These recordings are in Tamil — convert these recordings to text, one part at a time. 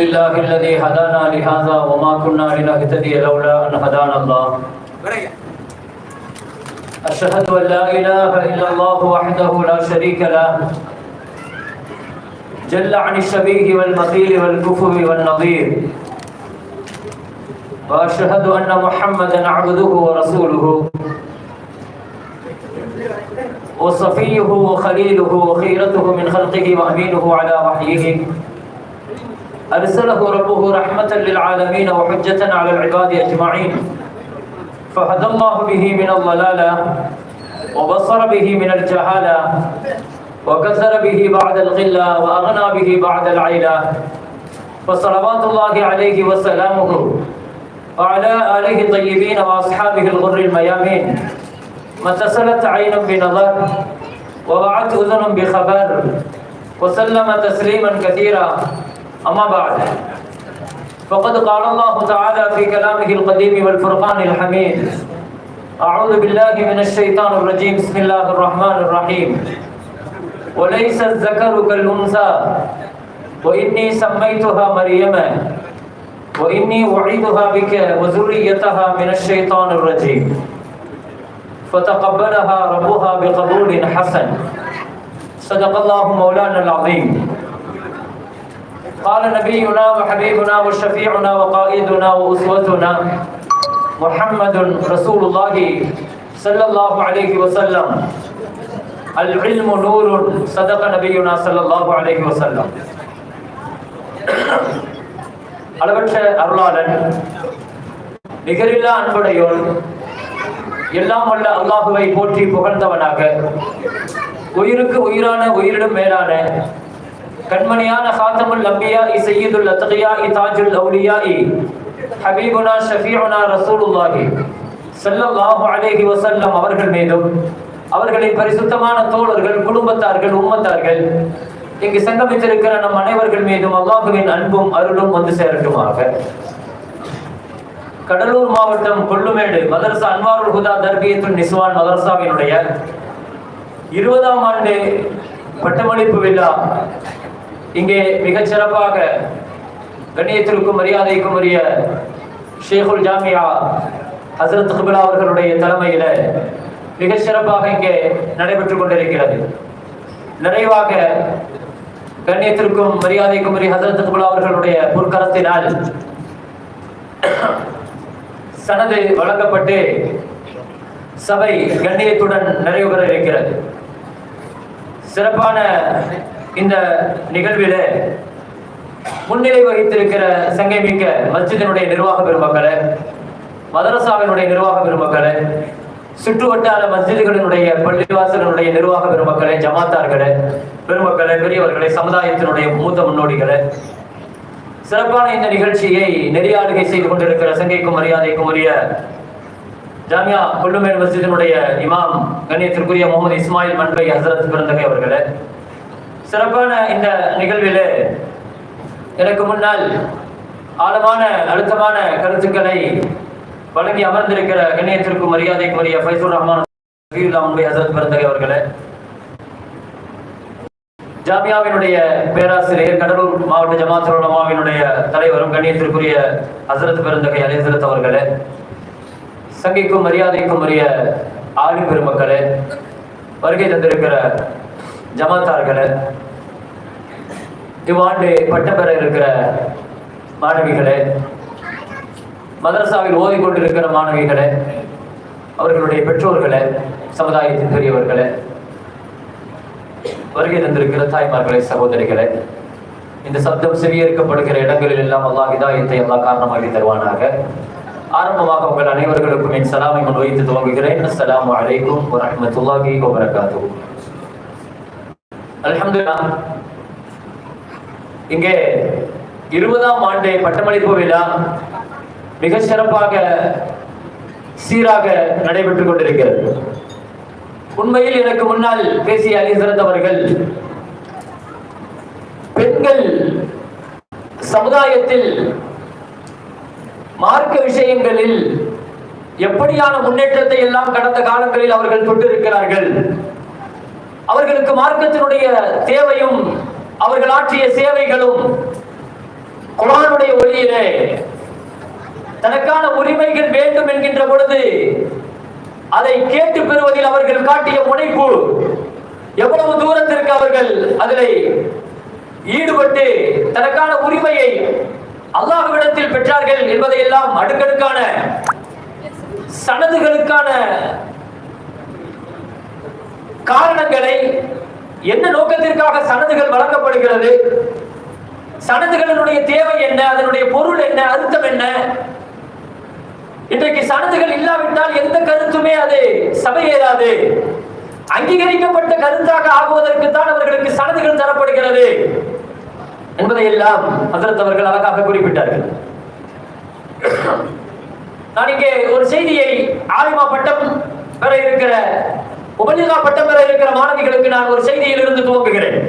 لله الذي هدانا لهذا وما كنا لنهتدي لولا أن هدانا الله. أشهد أن لا إله إلا الله وحده لا شريك له جل عن الشبيه والمثيل والكفو والنظير. وأشهد أن محمدا عبده ورسوله وصفيه وخليله وخيرته من خلقه وأمينه على وحيه. أرسله ربه رحمة للعالمين وحجة على العباد أجمعين. فهدى الله به من الضلالة وبصر به من الجهالة وكثر به بعد الغلة وأغنى به بعد العيلة. فصلوات الله عليه وسلامه وعلى آله الطيبين وأصحابه الغر الميامين. ما اتصلت عين بنظر ووعت أذن بخبر وسلم تسليما كثيرا. أما بعد، فقد قال الله تعالى في كلامه القديم والفرقان الحميد: أعوذ بالله من الشيطان الرجيم. بسم الله الرحمن الرحيم. وليس الذكر كالأنثى وإني سميتها مريم وإني أعيذها بك وذريتها من الشيطان الرجيم. فتقبلها ربها بقبول حسن. صدق الله مولانا العظيم. قال نبينا وحبيبنا وشفيعنا وقائدنا وأسوتنا محمد رسول الله صلى الله عليه وسلم: العلم نور. صدق نبينا صلى الله عليه وسلم. அளவற்ற அருளாளன், நிகரில்லா அன்புடையோன், எல்லாம் வல்ல அல்லாஹுவை போற்றி புகழ்ந்தவனாக, உயிருக்கு உயிரான உயிரிடும் மேலான கண்மணியான காத்தமுல் அம்பியா சய்யிதுல் அத்கியா தாஜுல் அவுலியா ஹபீபுனா ஷஃபீஉனா ரசூலுல்லாஹி ஸல்லல்லாஹு அலைஹி வஸல்லம் அவர்கள் மீதும், அவர்களின் பரிசுத்தமான தோழர்கள், குடும்பத்தார்கள், உம்மத்தார்கள், இங்கு சங்கமித்திருக்கிற நம் அனைவர்கள் மீதும் அல்லாஹுவின் அன்பும் அருளும் வந்து சேரட்டுமாக. கடலூர் மாவட்டம் கொள்ளுமேடு மதரசா அன்வாருல் ஹுதா தர்பியத்துன் நிஸ்வான் மதரசாவினுடைய 20ஆம் ஆண்டு பட்டமளிப்பு விழா இங்கே மிகச் சிறப்பாக கண்ணியத்திற்கும் மரியாதைக்கும் உரிய ஷேகுல் ஜாமியா ஹசரத் கிபிலா அவர்களுடைய தலைமையில மிகச் சிறப்பாக இங்கே நடைபெற்றுக் கொண்டிருக்கிறது. நிறைவாக கண்ணியத்திற்கும் மரியாதைக்கும் உரிய ஹசரத் கிபிலா அவர்களுடைய பொற்கரத்தினால் சனது வழங்கப்பட்டு சபை கண்ணியத்துடன் நிறைவு பெற இருக்கிறது. சிறப்பான இந்த நிகழ்வில் முன்னிலை வகித்திருக்கிற சங்கை மிக்க மஸ்ஜிதினுடைய நிர்வாக பெருமக்களே, மதரசாவினுடைய நிர்வாக பெருமக்களே, சுற்றுவட்டார மஸ்ஜிதுகளினுடைய பள்ளிவாசலினுடைய நிர்வாக பெருமக்களே, ஜமாத்தார்களே, பெருமக்களே, பெரியவர்களே, சமுதாயத்தினுடைய மூத்த முன்னோடிகளே, சிறப்பான இந்த நிகழ்ச்சியை நெறியாளுகை செய்து கொண்டிருக்கிற சங்கைக்கும் மரியாதைக்கும் உரிய ஜாமியா கொள்ளுமேடு மஸ்ஜிதினுடைய இமாம் கண்ணியத்திற்குரிய முகமது இஸ்மாயில் மன்பை ஹசரத் பிறந்தகை அவர்களே, சிறப்பான இந்த நிகழ்வில் எனக்கு முன்னால் ஆழமான அழுத்தமான கருத்துக்களை வழங்கி அமர்ந்திருக்கிற கண்ணியத்திற்கும் மரியாதைக்கும் உரிய ஃபைசுர் ரஹ்மான் மன்பை ஹசரத் பிறந்தகை அவர்களே, ஜாமியாவினுடைய பேராசிரியர், கடலூர் மாவட்ட ஜமாத்துல் உலமாவினுடைய தலைவரும் கண்ணியத்திற்குரிய ஹசரத் பிறந்தகை அலி ஹசரத் அவர்களே, சங்கைக்கும் மரியாதைக்கும் உரிய ஆளும் பெருமக்களே, வருகை தந்திருக்கிற ஜமாத்தார்களே, இவ்வாண்டு பட்டம் பெற இருக்கிற மாணவிகளே, மதரசாவில் ஓதிக்கொண்டிருக்கிற மாணவிகளே, அவர்களுடைய பெற்றோர்களே, சமுதாயத்தின் பெரியவர்களே, வருகை தந்திருக்கிற தாய்மார்களே, சகோதரிகளே, இந்த சப்தம் செவியேற்கப்படுகிற இடங்களில் எல்லாம் அல்லாஹ் ஹிதாயத்தை அல்லாஹ் காரணமாகி தருவானாக. ஆரம்பமாக உங்கள் அனைவர்களுக்கும் என் சலாமை முன் வைத்து துவங்குகிறேன். அஸ்ஸலாமு அலைக்கும் வரஹ்மத்துல்லாஹி வபரகாத்துஹு. அல்ஹம்துலில்லாஹ், இங்கே 20ஆம் ஆண்டு பட்டமளிப்பு விழா மிக சிறப்பாக சீராக நடைபெற்றுக் கொண்டிருக்கிறது. உண்மையில் எனக்கு முன்னால் பேசிய அலி ஹசரத் அவர்கள் பெண்கள் சமுதாயத்தில் மார்க்க விஷயங்களில் எப்படியான முன்னேற்றத்தை எல்லாம் கடந்த காலங்களில் அவர்கள் தொட்டிருக்கிறார்கள், அவர்களுக்கு மார்க்கத்தினுடைய தேவையும் அவர்கள் ஆற்றிய சேவைகளும் குர்ஆன் தொழிலே தனக்கான உரிமைகள் வேண்டும் என்கின்ற பொழுது அதை கேட்டு பெறுவதில் அவர்கள் காட்டிய முனைப்பு, எவ்வளவு தூரத்திற்கு அவர்கள் அதில் ஈடுபட்டு தனக்கான உரிமையை அல்லாஹ்விடத்தில் பெற்றார்கள் என்பதையெல்லாம் அடுக்கடுக்கான சனதுகளுக்கான காரணங்களை, என்ன நோக்கத்திற்காக சனதுகள் வழங்கப்படுகிறது, சனதுகளினுடைய தேவை என்ன, அதனுடைய பொருள் என்ன, அர்த்தம் என்ன. இன்றைக்கு சனதுகள் இல்லாவிட்டால் எந்த கருத்துமே அது சபையேறாது. அங்கீகரிக்கப்பட்ட கருத்தாக ஆகுவதற்கு தான் அவர்களுக்கு சனதுகள் தரப்படுகிறது என்பதையெல்லாம் ஹஜ்ரத் அவர்கள் அழகாக குறிப்பிட்டார்கள். நான் இங்கே ஒரு செய்தியை ஆலிமா பட்டம் பெற இருக்கிற, உபநிலா பட்டம் பெற இருக்கிற மாணவிகளுக்கு நான் ஒரு செய்தியில் இருந்து துவங்குகிறேன்.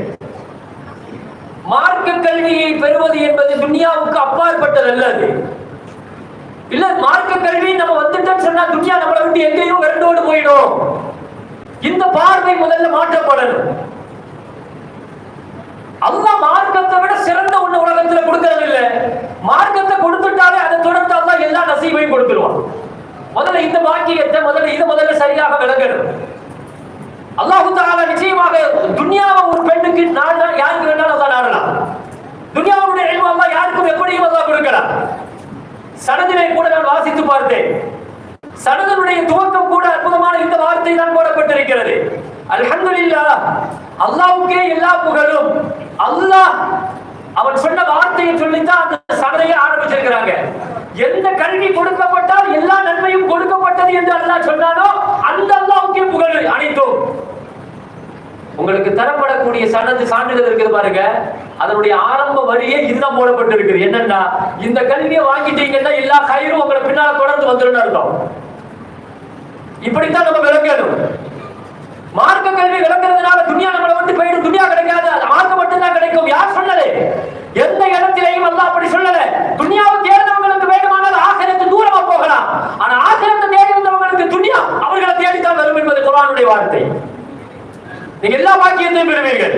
மார்க்க கல்வியை பெறுவது என்பது துன்யாவுக்கு அப்பாற்பட்டது அல்லது இல்ல. மார்க்க கல்வி நம்ம வந்துட்டோம்னு சொன்னா துன்யா நம்மளை விட்டு எங்கேயும் விரண்டோடு போயிடும். இந்த பார்வை முதல்ல மாற்றப்படணும். அல்லாஹ் மார்க்கத்தை விட சிறந்த ஒண்ணு உலகத்துல கொடுக்கறது இல்ல. மார்க்கத்தை கொடுத்துட்டாலே அதை தொடர்ந்து அல்லாஹ் எல்லா நசீபையும் கொடுத்துருவான். முதல்ல இந்த வாக்கியத்தை முதல்ல சரியாக விளங்கணும். அல்லாஹ் தஆலா நிச்சயமாக துன்யாவை ஒரு பெண்ணுக்கு யாருக்கு வேணாலும் அல்லாஹ் நாடலாம். துன்யாவுடைய இல்மு அல்லாஹ் யாருக்கும் எப்படியும் அல்லாஹ் கொடுக்கலாம். சனதிலே கூட நான் வாசித்து பார்த்தேன். சனதனுடைய துவக்கம் கூட அற்புதமான இந்த வார்த்தை தான் போடப்பட்டிருக்கிறது. அல்ஹம்துலில்லாஹ், அல்லாஹ்வுக்கே எல்லா புகழும். அல்லாஹ் அவன் சொன்ன வார்த்தையை சொல்லித்தான் அந்த சனதையை ஆரம்பிச்சிருக்கிறாங்க. எந்த கல்வி கொடுக்கப்பட்டால் எல்லா நன்மையும் கொடுக்கப்பட்டது என்று அல்லாஹ் சொன்னானோ அந்த அல்லாஹ்வுக்கே புகழ் அனைத்தும். உங்களுக்கு தரப்படக்கூடிய சனது சான்றிதழ் இருக்குது பாருங்க, அதனுடைய ஆரம்ப வரியே இதுதான் போடப்பட்டிருக்கு. என்னன்னா, இந்த கல்வியை வாங்கிட்டீங்கன்னா எல்லா கயிறும் உங்களை பின்னால தொடர்ந்து வந்துடும் அர்த்தம். இப்படித்தான் நம்ம விளங்கணும். மார்க்க கல்வி விளங்குறதுனால துன்யா நம்மளை விட்டு போயிடும். துன்யா கிடைக்காது, மார்க்கம் மட்டும்தான் கிடைக்கும். யார் சொன்னது? எந்த இடத்திலேயும் அல்லாஹ் அப்படி சொல்லல. துன்யாவை தேடினவங்களுக்கு வேண்டுமானால் ஆகிரத்து தூரமா போகலாம். ஆனா ஆகிரத்தை தேடினவங்களுக்கு துன்யா அவர்களை தேடித்தான் வரும் என்பது குர்ஆனுடைய வார்த்தை. நீங்க எல்லா வாக்கியத்தையும் பெறுவீர்கள்.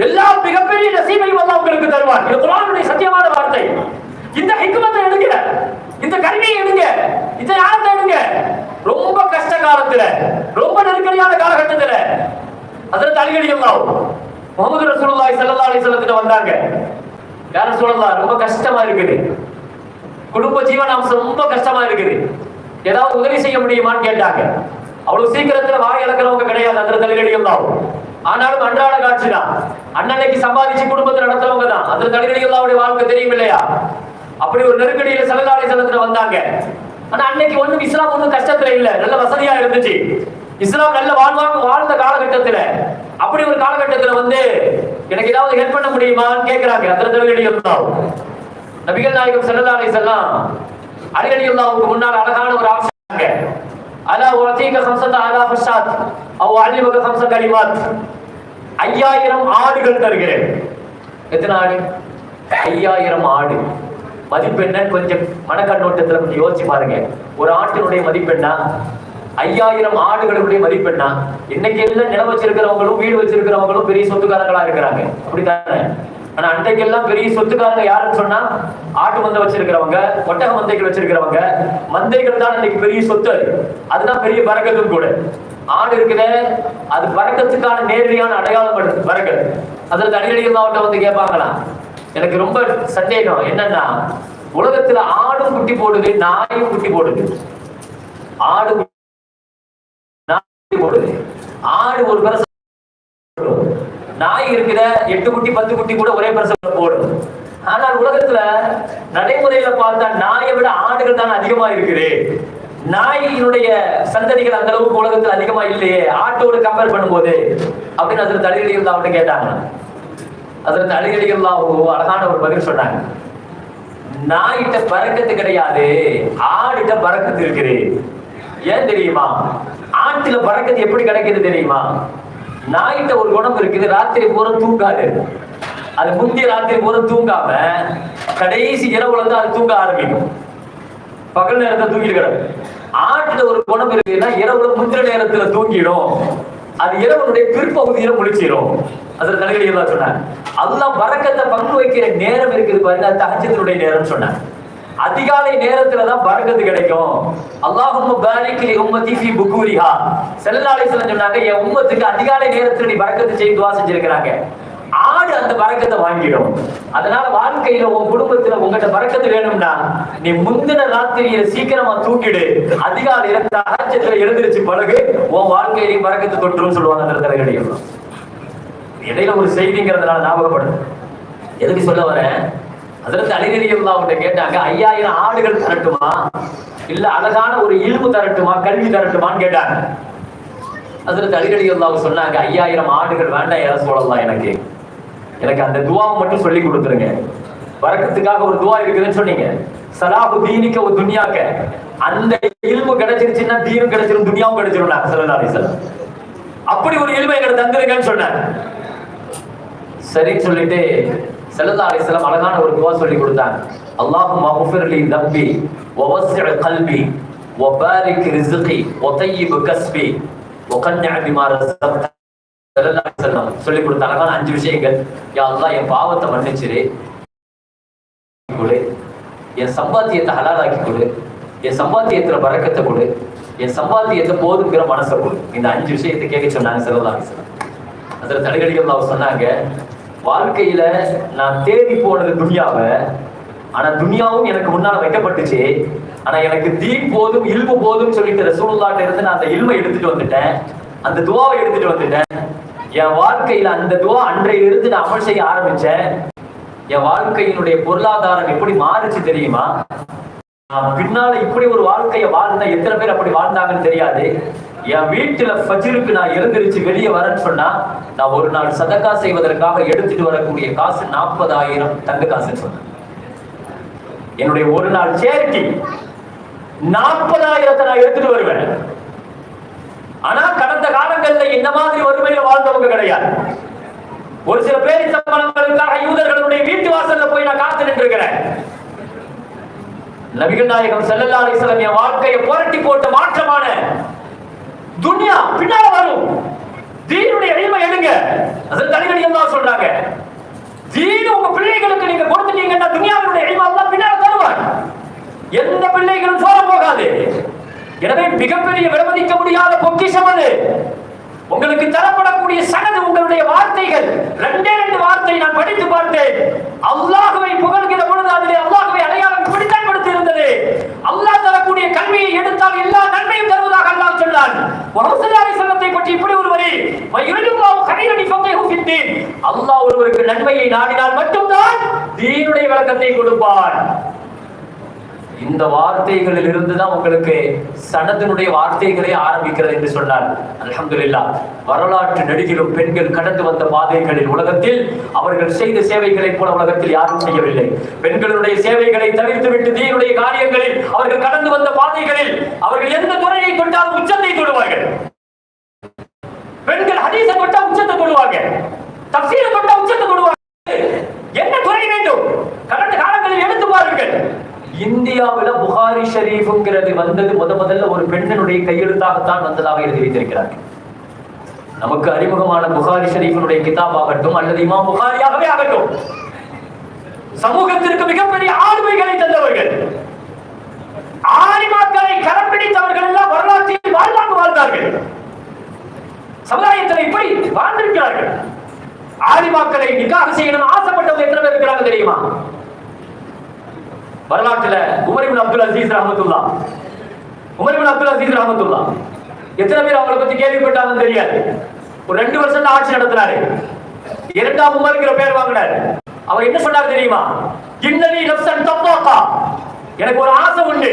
எல்லா மிகப்பெரிய நசீபையும் அல்லாஹ் உங்களுக்கு தருவார். இது குர்ஆனுடைய சத்தியமான வார்த்தை. இந்த ஹிக்மத்தை எடுங்க, இந்த கல்வியை எடுங்க, இந்த ஞானத்தை எடுங்க. ரொம்ப கஷ்ட காலத்துல, ரொம்ப நெருக்கடியான காலகட்டத்துல ஹஜ்ரத் அலி ரலியல்லாஹு முஹம்மது ரசூலுல்லாஹி ஸல்லல்லாஹு அலைஹி வஸல்லம் வந்தாங்க. யா ரசூலல்லாஹ், ரொம்ப கஷ்டமா இருக்குது, குடும்ப ஜீவனாம்சம் ரொம்ப கஷ்டமா இருக்குது, ஏதாவது உதவி செய்ய முடியுமான்னு கேட்டாங்க. அவ்வளவு சீக்கிரத்துல வாய் இழக்கிறவங்க கிடையாது ஹஜ்ரத் அலி ரலியல்லாஹு. ஆனாலும் அன்றாட காட்சி தான். அண்ணனைக்கு சம்பாதிச்சு குடும்பத்தை நடத்துறவங்க தான். ஹஜ்ரத் அலி ரலியல்லாஹுடைய வாழ்க்கை தெரியும் இல்லையா? அப்படி ஒரு நெருக்கடியில ஸல்லல்லாஹு அலைஹி வஸல்லம் வந்தாங்க. ஆனா அன்னைக்கு ஒண்ணும் இஸ்லாம் ஒண்ணும் கஷ்டத்துல இல்ல, நல்ல வசதியா இருந்துச்சு. இஸ்லாம் நல்ல வாழ்ந்த காலகட்டத்துல, அப்படி ஒரு காலகட்டத்துல வந்து எனக்கு ஏதாவது ஹெல்ப் பண்ண முடியுமான்னு கேட்கிறாங்க ஹஜ்ரத் அலி ரலியல்லாஹு. நபிகள் நாயகம் ஸல்லல்லாஹு அலைஹி வஸல்லம் அலி ரலியல்லாஹுக்கு முன்னால் அழகான ஒரு ஆப்ஷன், அலா உஅதீக 5000 ஷாத் அவ் அலிமுக 5 கலிமாத், 5000 ஆடுகள் தருகிறேன். எத்தனை ஆடு? 5000 ஆடு. மதிப்பெண்ண கொஞ்சம் மனக்கண்ணோட்டத்துல கொஞ்சம் யோசிச்சு பாருங்க. ஒரு ஆட்டினுடைய மதிப்பெண்ணா, 5000 ஆடுகளுடைய மதிப்பெண்ணா? இன்னைக்கு எல்லாம் நிலம் வச்சிருக்கிறவங்களும் வீடு வச்சிருக்கிறவங்களும் பெரிய சொத்துக்காரங்களா இருக்கிறாங்க, அப்படித்தானே? ஆனா அன்றைக்கெல்லாம் பெரிய சொத்துக்காரங்க யாருன்னு சொன்னா ஆட்டு மந்தை வச்சிருக்கிறவங்க, ஒட்டக மந்தைகள் வச்சிருக்கிறவங்க. மந்தைகள் தான் இன்னைக்கு பெரிய சொத்து. அதுதான் பெரிய பரக்கத்தும் கூட. ஆடு இருக்குதே, அது பரக்கத்துக்கான நேரடியான அடையாளம் பரக்கத். அதில் அடிக்கடிகளாவட்ட வந்து கேட்பாங்களாம், எனக்கு ரொம்ப சந்தேகம் என்னன்னா, உலகத்துல ஆடும் குட்டி போடுது, நாயும் குட்டி போடுது. ஆடு போடுது, ஆடு ஒரு பிரசவம், நாய் இருக்கிற 8 குட்டி 10 குட்டி கூட ஒரே பிரசவம் போடும். ஆனால் உலகத்துல நடைமுறையில பார்த்தா நாயை விட ஆடுகள் தான் அதிகமா இருக்குது. நாயினுடைய சந்ததிகள் அந்த அளவுக்கு உலகத்துல அதிகமா இல்லையே ஆட்டோடு கம்பேர் பண்ணும்போது அப்படின்னு அதில் தலைகளில் அவட்ட கேட்டாங்க. அதில் தலைகளில் அழகான ஒரு பதில் சொன்னாங்க, நாயிட்ட பறக்கத்து கிடையாது, ஆடிட்ட பறக்கத்து இருக்குது. ஏன் தெரியுமா? ஆட்டுல பறக்கத்து எப்படி கிடைக்குது தெரியுமா? நாயிட்ட ஒரு குணம் இருக்குது, ராத்திரி பூரா தூங்காது. அது முந்தைய ராத்திரி பூரா தூங்காம கடைசி இரவுல இருந்து அது தூங்க ஆரம்பிக்கும். பகல் நேரத்துல தூங்கிட்டு கிடக்கும். ஆட்டுல ஒரு குணம் இருக்குன்னா இரவுல முந்திர நேரத்துல தூங்கிடும். அது இரவனுடைய பிற்பகுதியில முழிச்சிடும். அதுல தலைகடிகளா சொன்னாங்க. அல்லாஹ் பரக்கத்தை பங்கு வைக்கிற நேரம் இருக்குது பாருங்க, தஹஜ்ஜுடைய நேரம் சொன்னாங்க. அதிகாலை நேரத்துலதான் பரக்கத்து கிடைக்கும். அல்லாஹும்ம பாரிக் லி உம்மதி ஃபீ புகூரிஹா. ஸல்லல்லாஹு அலைஹி வஸல்லம் சொன்னாங்க, என் உம்மத்துக்கு அதிகாலை நேரத்துல நீ பரக்கத்து செய்து துஆ செஞ்சிருக்காங்க. ஆடு அந்த பரக்கத்தை வாங்கிடும். அதனால வாழ்க்கையில உன் குடும்பத்துல உங்ககிட்ட பரக்கத்து வேணும்னா நீ முந்தின ராத்திரியில சீக்கிரமா தூக்கிடு, அதிகாலையில தஹஜ்ஜுல எழுந்திருச்சு பழகு, உன் வாழ்க்கையிலையும் பரக்கத்து தொற்றுன்னு சொல்லுவாங்க அந்த தலைகடிகள். இடையில ஒரு செய்திங்கிறதுனால ஞாபகப்படுது. எதுக்கு சொல்ல வரேன், ஹஜ்ரத் அலி ரலியல்லாஹு அன்ஹு கேட்டாங்க, 5000 ஆடுகள் தரட்டுமா இல்ல அழகான ஒரு இல்மு தரட்டுமா, கல்வி தரட்டுமான்னு கேட்டாங்க. ஹஜ்ரத் அலி ரலியல்லாஹு சொன்னாங்க, 5000 ஆடுகள் வேண்டாம் யா ரசூலல்லாஹ், எனக்கு அந்த துஆவை மட்டும் சொல்லி கொடுத்துருங்க. பரக்கத்துக்காக ஒரு துஆ இருக்குதுன்னு சொன்னீங்க, சலாஹு தீனிக்க ஒரு துன்யாக்க. அந்த இல்மு கிடைச்சிருச்சுன்னா தீனும் கிடைச்சிரும், துன்யாவும் கிடைச்சிரும். ஸல்லல்லாஹு அலைஹி வஸல்லம் அப்படி ஒரு இல்மை எனக்கு தந்துருங்கன்னு சொன்னாங்க. சரின்னு சொல்லிட்டு ஸல்லல்லாஹு அலைஹி வஸல்லம் அழகான ஒரு துஆ சொல்லி கொடுத்தாங்க. அல்லாஹும்ம ஃபிர் லி தம்பி வ வஸ்ஸி கல்பி வ பாரிக் ரிஸ்கி வ தய்யிப் கஸ்பி வ கன்ன பிமா ரஸக்த. ஸல்லல்லாஹு அலைஹி வஸல்லம் சொல்லி கொடுத்த அழகான 5 விஷயங்கள். யா அல்லாஹ், என் பாவத்தை மன்னிச்சிரு, என் சம்பாத்தியத்தை ஹலாலாக்கி கொடு, என் சம்பாத்தியத்துல பரக்கத்தை கொடு, என் சம்பாத்தியத்தை போதுங்கிற மனசை கொடு. இந்த 5 விஷயத்தை கேட்க சொன்னாங்க ஸல்லல்லாஹு அலைஹி வஸல்லம். அதுல தலைகடிகள் சொன்னாங்க, வாழ்க்கையில நான் தேடி போனது துன்யாவை, ஆனா துன்யாவும் எனக்கு முன்னால வைக்கப்பட்டுச்சு. ஆனா எனக்கு தீன் போதும் இல்மு போதும் சொல்லிட்டு ரசூலுல்லாஹ்ட்ட இருந்து நான் அந்த இல்மை எடுத்துட்டு வந்துட்டேன், அந்த துஆவை எடுத்துட்டு வந்துட்டேன். என் வாழ்க்கையில அந்த துஆ அன்றையில இருந்து நான் அமல் செய்ய ஆரம்பிச்சேன். என் வாழ்க்கையினுடைய பொருளாதாரம் எப்படி மாறுச்சு தெரியுமா? பின்னால இப்படி ஒரு வாழ்க்கையை வாழ்ந்தா எத்தனை பேர் அப்படி வாழ்ந்தாங்கன்னு தெரியாது. என் வீட்டுல ஃபஜ்ருக்கு நான் எழுந்திருச்சு வெளியே வரேன்னு சொன்னா, நான் ஒரு நாள் சதக்கா செய்வதற்காக எடுத்துட்டு வரக்கூடிய காசு 40,000 தங்க காசுன்னு சொன்னேன். என்னுடைய ஒரு நாள் சேரிட்டி 40,000 நான் எடுத்துட்டு வருவேன். ஆனா கடந்த காலங்கள்ல இந்த மாதிரி வறுமையில வாழ்ந்தவங்க கிடையாது. ஒரு சில பேர் சம்பளங்களுக்காக யூதர்களுடைய வீட்டு வாசல்ல போய் நான் காத்து நின்று இருக்கிறேன். நபிகள் நாயகம் ஸல்லல்லாஹு அலைஹி வஸல்லம் என் வாழ்க்கையை புரட்டி போட்ட மாற்றமான துன்யா பின்னால வரும். தீனுடைய இல்மை எடுங்க. ஹஜ்ரத் அலி ரலியல்லாஹு சொல்றாங்க, தீன் உங்க பிள்ளைகளுக்கு நீங்க கொடுத்துட்டீங்கன்னா துன்யாவுடைய இல்மை அல்லாஹ் பின்னால தருவார். எந்த பிள்ளைகளும் சோர போகாது. எனவே மிகப்பெரிய விலைமதிக்க முடியாத பொக்கிஷம் அது. உங்களுக்கு தரப்படக்கூடிய சனது உங்களுடைய வார்த்தைகள். 2 வார்த்தை நான் படித்து பார்த்தேன். அல்லாஹ்வை புகழ்கிற பொழுது அதிலே அல்லாஹ்வை அடையாளம் பிடித்தான் படுத்தி இருந்தது. அல்லாஹ் தரக்கூடிய கல்வியை எடுத்தால் எல்லா நன்மையும் தருவதாக அல்லாஹ் சொன்னான். ரசூலுல்லாஹி ஸல்லல்லாஹு அலைஹி வஸல்லம் பற்றி இப்படி ஒரு வரி, வயலுல்லாஹு கைரன் ஃபகைஹு ஃபித்தீன். அல்லாஹ் ஒருவருக்கு நன்மையை நாடினால் மட்டும்தான் தீனுடைய விளக்கத்தை கொடுப்பார். இந்த வார்த்தைகளில் இருந்துதான் உங்களுக்கு சனத்தினுடைய வார்த்தைகளே ஆரம்பிக்கிறது என்று சொன்னார். அல்ஹம்துலில்லாஹ். வரலாற்று நெடுகிலும் பெண்கள் கடந்து வந்த பாதைகளில் உலகத்தில் அவர்கள் செய்த சேவைகளை போல உலகத்தில் யாரும் செய்யவில்லை. பெண்களுடைய சேவைகளை தவிர்த்து விட்டு தீனுடைய காரியங்களில் அவர்கள் கடந்து வந்த பாதைகளில் அவர்கள் எந்த துறையை தொட்டாலும் உச்சத்தை தொடுவார்கள். பெண்கள் ஹதீஸை தொட்டா உச்சத்தை தொடுவாங்க, தஃசீரை தொட்டா உச்சத்தை தொடுவாங்க. என்ன துறை வேண்டும் கடந்த காலங்களில் எடுத்து பாருங்கள். இந்தியாவில் புகாரி ஷரீஃப்ங்கிறது வந்தது முதல்ல ஒரு பெண்ணினுடைய கையெழுத்தாகத்தான் வந்ததாக எழுதி வைத்திருக்கிறார்கள். நமக்கு அறிமுகமான புகாரி ஷரீஃபினுடைய கிதாப் ஆகட்டும் அல்லது இமாம் புகாரியாகவே ஆகட்டும், சமூகத்திற்கு மிகப்பெரிய ஆளுமைகளை தந்தவர்கள், ஆலிமாக்களை கரம் பிடித்தவர்கள் எல்லாம் வரலாற்றில் வாழ்வாங்க வாழ்ந்தார்கள். சமுதாயத்தில் இப்படி வாழ்ந்திருக்கிறார்கள். ஆலிமாக்களை நிக்காஹ் செய்யணும் ஆசைப்பட்டவங்க எத்தனை பேர் இருக்கிறாங்க தெரியுமா? வரலாற்றுல Umar ibn Abdul Azeez ரஹ்மத்துல்லாஹ், Umar ibn Abdul Azeez ரஹ்மத்துல்லாஹ் எத்தனை பேர் அவங்களை பத்தி கேள்விப்பட்டாங்கன்னு தெரியாது. ஒரு 2 வருஷம் ஆட்சி நடத்தினாரு. 2ஆம் உமர்ங்கிற பேர் வாங்கினாரு. அவர் என்ன சொன்னார் தெரியுமா? இன்னனி நஃப்ஸன் தப்பாகா, எனக்கு ஒரு ஆசை உண்டு.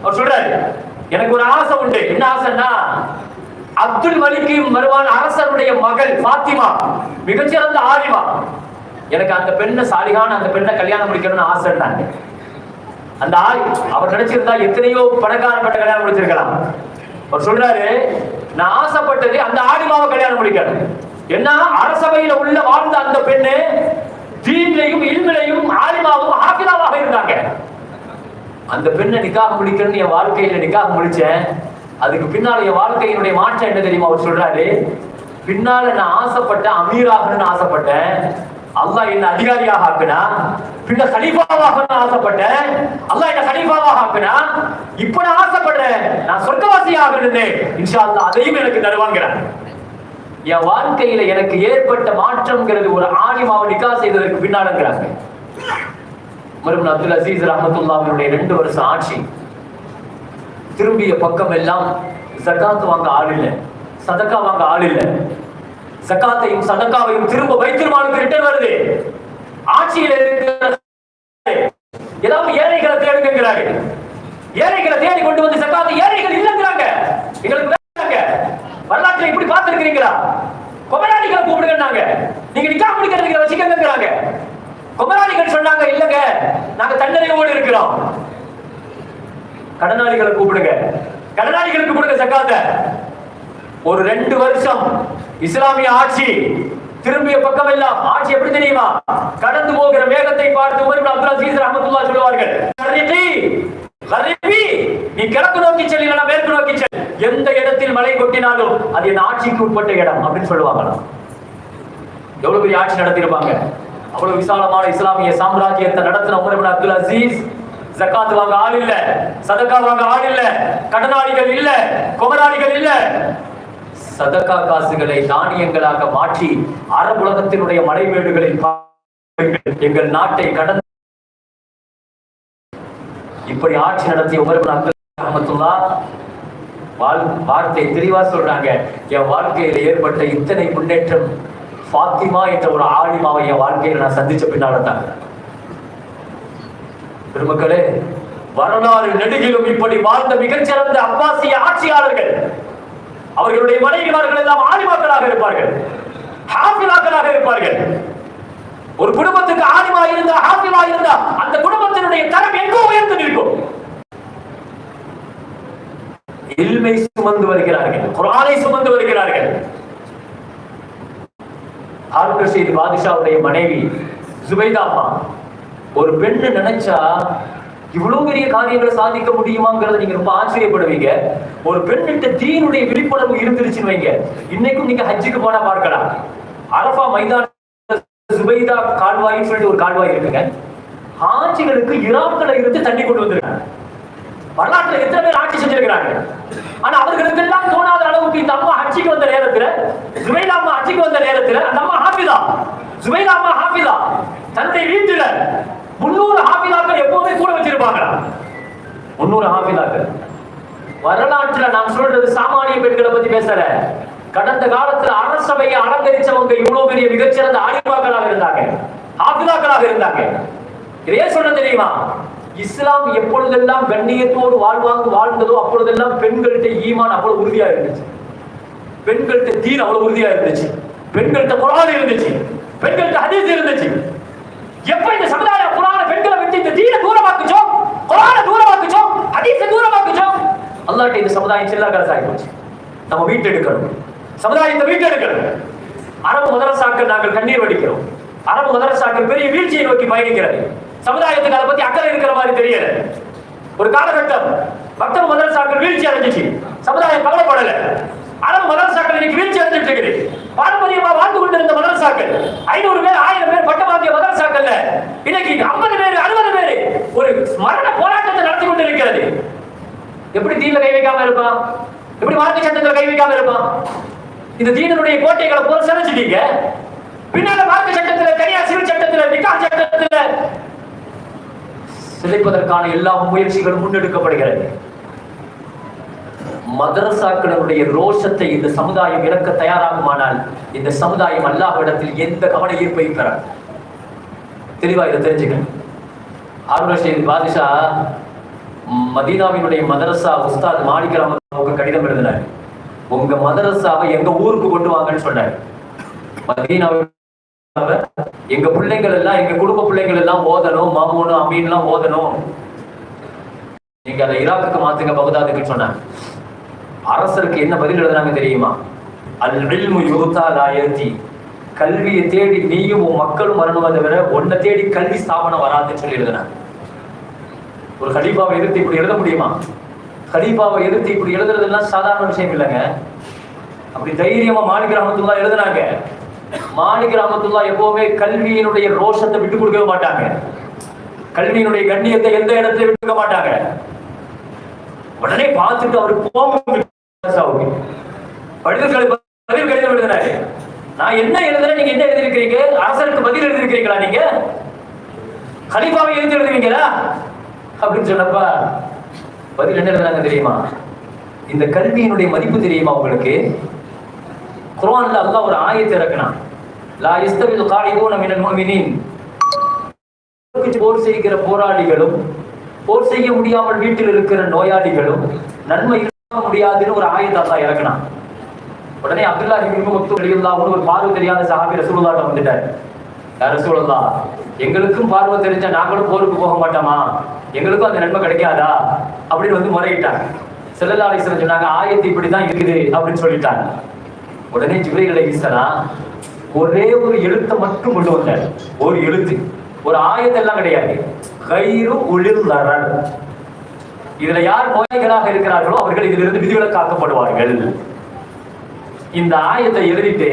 அவர் சொல்றாரு, எனக்கு ஒரு ஆசை உண்டு. என்ன ஆசைன்னா, அப்துல் மலிக் மர்வான் அரசருடைய மகள் ஃபாத்திமா மிகச்சிறந்த ஆலிமா, எனக்கு அந்த பெண்ணை சாலிகான அந்த பெண்ணை கல்யாணம் முடிக்கணும்னு ஆசைன்னாங்க. அந்த அவர் நினைச்சிருந்தா எத்தனையோ பணக்காரப்பட்ட கல்யாணம் முடிச்சிருக்கலாம். அவர் சொல்றாரு, நான் ஆசைப்பட்டது அந்த ஆலிமாவை கல்யாணம் முடிக்கணும். என்ன அரசவையில உள்ள வாழ்ந்த அந்த பெண்ணு தீன்லையும் இல்மிலையும் ஆலிமாவும் ஹாஃபிலாவாக இருந்தாங்க. அந்த பெண்ணை நிக்காஹ் முடிக்கணும்னு என் வாழ்க்கையில நிக்காஹ் முடிச்சேன். அதுக்கு பின்னால என் வாழ்க்கையினுடைய மாற்றம் என்ன தெரியுமா? அவர் சொல்றாரு, பின்னால நான் ஆசைப்பட்டேன், அமீராகணும்னு ஆசைப்பட்டேன், அல்லாஹ் என்ன அதிகாரியாக ஆக்குனா. பின்ன கலீஃபாவாக ஆசைப்பட்டேன், அல்லாஹ் என்ன கலீஃபாவாக ஆக்குனா. இப்ப நான் ஆசைப்படுறேன், நான் சொர்க்கவாசி ஆகணும்னு. இன்ஷா அல்லாஹ் அதையும் எனக்கு தருவாங்கிறான். என் வாழ்க்கையில எனக்கு ஏற்பட்ட மாற்றம்ங்கிறது ஒரு ஆலிமாவை நிக்கா செய்ததற்கு பின்னாலுங்கிறாங்க. உமர் இப்னு அப்துல் அசீஸ் ரஹ்மத்துல்லாஹினுடைய 2 வருஷம் ஆட்சி. திரும்பிய பக்கம் எல்லாம் ஜகாத் வாங்க ஆள் இல்லை, சதக்கா வாங்க ஆள் இல்லை. ஜகாத்தையும் சதக்காவையும் திரும்ப பைத்துல் மாலுக்கு ரிட்டர்ன் வருது. ஆட்சியில் ஏதாவது ஏழைகளை தேடுங்கிறாங்க. ஏழைகளை தேடி கொண்டு வந்து ஜகாத் ஏழைகள் இல்லைங்கிறாங்க. எங்களுக்கு வரலாற்றை இப்படி பார்த்திருக்கிறீங்களா? கொமராளிகளை கூப்பிடுங்க, நீங்க நிக்கா முடிக்கிறதுக்கு வச்சுக்கங்கிறாங்க. கொமராளிகள் சொன்னாங்க, இல்லங்க நாங்க தண்டனையோடு இருக்கிறோம். கடனாளிகளை கூப்பிடுங்க, கடனாளிகளுக்கு கொடுங்க ஜகாத்தை. ஒரு 2 வருஷம் இஸ்லாமிய ஆட்சி. திரும்பிய பக்கம் எல்லாம் ஆட்சி எப்படி தெரியுமா? கடந்து போகிற வேகத்தை பார்த்து உமர் இப்னு அப்துல் அசீஸ் ரஹ்மத்துல்லாஹி சொல்வார்கள், நீ கிழக்கு நோக்கி செல், இல்லைன்னா மேற்கு நோக்கி செல். எந்த இடத்தில் மழை கொட்டினாலும் அது என் ஆட்சிக்கு உட்பட்ட இடம் அப்படின்னு சொல்லுவாங்களாம். எவ்வளவு பெரிய ஆட்சி நடத்திருப்பாங்க. அவ்வளவு விசாலமான இஸ்லாமிய சாம்ராஜ்யத்தை நடத்தின உமர் இப்னு அப்துல் அசீஸ் ஜகாத் வாங்க ஆள் இல்ல, சதக்கா வாங்க ஆள் இல்ல, கடனாளிகள் இல்ல, கொமராளிகள் இல்ல. சதக்கா காசுகளை தானியங்களாக மாற்றி அரபு உலகத்தினுடைய மலைமேடுகளில் எங்கள் நாட்டை கடந்து இப்படி ஆட்சி நடத்திய உமர் இப்னு அப்துல் ரஹ்மத்துல்லாஹ் வார்த்தை தெளிவா சொல்றாங்க, என் வாழ்க்கையில் ஏற்பட்ட இத்தனை முன்னேற்றம் ஃபாத்திமா என்ற ஒரு ஆலிமாவை என் வாழ்க்கையில் நான் சந்திச்ச பின்னால்தான். பெருமக்களே, வரலாறு நெடுகிலும் இப்படி வாழ்ந்த மிகச்சிறந்த அப்பாசிய ஆட்சியாளர்கள், அவர்களுடைய மனைவிமார்கள் எல்லாம் ஆலிமாக்களாக இருப்பார்கள், ஹாஃபிலாக்களாக இருப்பார்கள். ஒரு குடும்பத்துக்கு ஆலிமா இருந்தா, ஹாஃபிலா இருந்தா அந்த குடும்பத்தினுடைய தரம் எங்கோ உயர்ந்து நிற்கும். இல்மை சுமந்து வருகிறார்கள், குர்ஆனை சுமந்து வருகிறார்கள். ஹாரூன் ரஷீத் பாதுஷாவுடைய மனைவி ஜுபைதா அம்மா, ஒரு பெண்ணு நினைச்சா இவ்வளவு பெரிய காரியங்களை சாதிக்க முடியுமாங்கிறத நீங்க ரொம்ப ஆச்சரியப்படுவீங்க. ஒரு பெண்ணிட்ட தீனுடைய விழிப்புணர்வு இருந்துருச்சுன்னு வைங்க, இன்னைக்கும் நீங்க ஹஜ்ஜுக்கு போனா பார்க்கலாம். அரஃபா மைதான ஜுபைதா கால்வாயின்னு சொல்லிட்டு ஒரு கால்வாய் இருக்குங்க. ஹாஜிகளுக்கு இராக்களை இருந்து தண்ணி கொண்டு வந்திருக்காங்க. வரலாற்றுல எத்தனை பேர் ஆட்சி செஞ்சிருக்கிறாங்க. ஆனா அவர்களுக்கு எல்லாம் தோணாத அளவுக்கு இந்த அம்மா ஹஜ்ஜுக்கு வந்த நேரத்துல, ஜுபைதா அம்மா ஹஜ்ஜுக்கு வந்த நேரத்துல அந்த அம்மா ஹாஃபிதா, ஜுபைதா அம்மா ஹாஃபிதா, தன்னுடைய வீட்டுல 300 ஹாஃபிதாக்கள் எப்பவுமே கூட வச்சிருப்பாங்களா? 300 ஹாஃபிதாக்கள். வரலாற்றுல நான் சொல்றது சாமானிய பெண்களை பத்தி பேசல. கடந்த காலத்துல அரசவையை அலங்கரிச்சவங்க இவ்வளவு பெரிய மிகச்சிறந்த ஆலிமாக்களாக இருந்தாங்க, ஹாஃபிதாக்களாக இருந்தாங்க. இதே சொல்ல தெரியுமா? இஸ்லாம் எப்பொழுதெல்லாம் கண்ணியத்தோடு வாழ்ந்ததோ அப்பொழுதெல்லாம் பெண்கள்கிட்ட ஈமான் அவ்வளவு உறுதியா இருந்துச்சு, பெண்கள்கிட்ட தீன் அவ்வளவு உறுதியா இருந்துச்சு, பெண்கள்கிட்ட குர்ஆன் இருந்துச்சு, பெண்கள்கிட்ட ஹதீஸ் இருந்துச்சு. எப்ப இந்த சமுதாய குர்ஆனை பெண்களை விட்டு இந்த தீனை தூரமாக்குச்சோ, குர்ஆனை தூரமாக்குச்சோ, ஹதீஸை தூரமாக்குச்சோ, அல்லாஹ்ட்ட இந்த சமுதாயம் சில்லாகாசு ஆகி போச்சு. நம்ம வீட்டு எடுக்கணும், சமுதாயத்தை வீட்டு எடுக்கணும். அரபு மதரசாக்கள் நாங்கள் கண்ணீர் வடிக்கிறோம். அரபு மதரசாக்கள் பெரிய வீழ்ச்சியை நோக்கி பயணிக்கிறது. சமுதாயத்துக்கு அதை பத்தி அக்கறை இருக்கிற மாதிரி தெரியல. ஒரு காலகட்டம் மக்தப் மதரசாக்கள் வீழ்ச்சி அடைஞ்சிச்சு, சமுதாயம் கவலைப்படல. அரபு மதரசாக்கள் இன்னைக்கு வீழ்ச்சி அடைஞ்சிட்டு இருக்குது. பாரம்பரியமா வாழ்ந்து கொண்டிருந்த மதரசாக்கள் 500 பேர் 1000 பேர் பட்டமாக்கிய மதரசாக்கள்ல இன்னைக்கு 50 பேர் 60 பேர் ஒரு மரண போராட்டத்தை நடத்தி கொண்டிருக்கிறது. எப்படி தீன்ல கை வைக்காம இருப்பான்? எப்படி மார்க்க சட்டத்துல கை வைக்காம இருப்பான்? இந்த தீனுடைய கோட்டைகளை போல சிறைச்சிட்டீங்க. பின்னால மார்க்க சட்டத்துல, தனியார் சிவில் சட்டத்துல, நிக்காஹ் சட்டத்துல சிதைப்பதற்கான எல்லா முயற்சிகளும் முன்னெடுக்கப்படுகிறது. மதரசாக்களுடைய ரோஷத்தை இந்த சமுதாயம் இழக்க தயாராகுமானால் இந்த சமுதாயம் அல்லாஹ்விடத்தில் எந்த கவன ஈர்ப்பையும் பெறாது. தெளிவா இதை தெரிஞ்சுக்கணும். ஹாரூன் ரஷீத் பாதுஷா மதீனாவினுடைய மதரசா உஸ்தாத் மாலிக் ரஹ்மத்துல்லாஹி கடிதம் எழுதினார். உங்க மதரசாவை எங்க ஊருக்கு கொண்டு வாங்கன்னு சொன்னார். மதீனாவில் எங்க பிள்ளைகள் எல்லாம், எங்க குடும்ப பிள்ளைகள் எல்லாம் ஓதணும், மாமூனு அமீன் எல்லாம் ஓதணும், நீங்க அதை ஈராக்குக்கு மாத்துங்க, பகதாதுக்கு சொன்னாங்க. அரசருக்கு என்ன பதில் எழுதுனாங்க தெரியுமா? அல் இல்மு யுக்தா லா யதி, கல்வியை தேடி நீயும் உன் மக்களும் வரணும், தவிர உன்னை தேடி கல்வி ஸ்தாபனம் வராதுன்னு சொல்லி எழுதினாங்க. ஒரு கலீஃபாவை எதிர்த்து இப்படி எழுத முடியுமா? கலீஃபாவை எதிர்த்து இப்படி எழுதுறதெல்லாம் சாதாரண விஷயம் இல்லைங்க. அப்படி தைரியமா மாலிக் ரஹ்மத்துல்லாஹ் எழுதுனாங்க. மாலிக் ரஹ்மத்துல்லாஹ் எப்பவுமே கல்வியினுடைய ரோஷத்தை விட்டு கொடுக்கவே மாட்டாங்க. கல்வியினுடைய கண்ணியத்தை எந்த இடத்துல விட்டுக்க மாட்டாங்க. உடனே பார்த்துட்டு அவரு கோபம் பதில் கடிதம் எழுதினாரு. நான் என்ன எழுதுறேன், நீங்க என்ன எழுதிருக்கிறீங்க? அரசருக்கு பதில் எழுதிருக்கிறீங்களா? நீங்க கலீஃபாவை எழுதுவீங்களா அப்படின்னு சொன்னப்ப பதில் என்ன எழுதுனாங்க தெரியுமா? இந்த கல்வியினுடைய மதிப்பு தெரியுமா உங்களுக்கு? குர்ஆன்ல அல்லாஹ் ஒரு ஆயத்தை இறக்கினான். லா யஸ்தவில் காயிதூன மினல் முஃமினீன். போர் செய்கிற போராளிகளும் போர் செய்ய முடியாமல் வீட்டில் இருக்கிற நோயாளிகளும் நன்மை இருக்க முடியாதுன்னு ஒரு ஆயத்தை அல்லாஹ் இறக்கினான். உடனே அப்துல்லாஹ் இப்னு மக்தூம் ரலியல்லாஹு அன்ஹு ஒரு பார்வை தெரியாத சஹாபி ரசூலுல்லாஹ்ட்ட வந்துட்டார். யா ரசூலுல்லாஹ், எங்களுக்கும் பார்வை தெரிஞ்சா நாங்களும் போருக்கு போக மாட்டோமா? எங்களுக்கும் அந்த நன்மை கிடைக்காதா அப்படின்னு வந்து முறையிட்டாங்க. ஸல்லல்லாஹு அலைஹி வஸல்லம் சொன்னாங்க, ஆயத்து இப்படிதான் இருக்குது அப்படின்னு சொல்லிட்டாங்க. உடனே ஜிப்ரீல் அலைஹிஸ்ஸலாம் ஒரே ஒரு எழுத்தை மட்டும் கொண்டு வந்தார். ஒரு எழுத்து, ஒரு ஆயத்தெல்லாம் கிடையாது. கைரு உளில் லரர். இதுல யார் நோய்களாக இருக்கிறார்களோ அவர்கள் இதிலிருந்து விதிவிலக்காக்கப்படுவார்கள். இந்த ஆயத்தை எழுதிட்டு,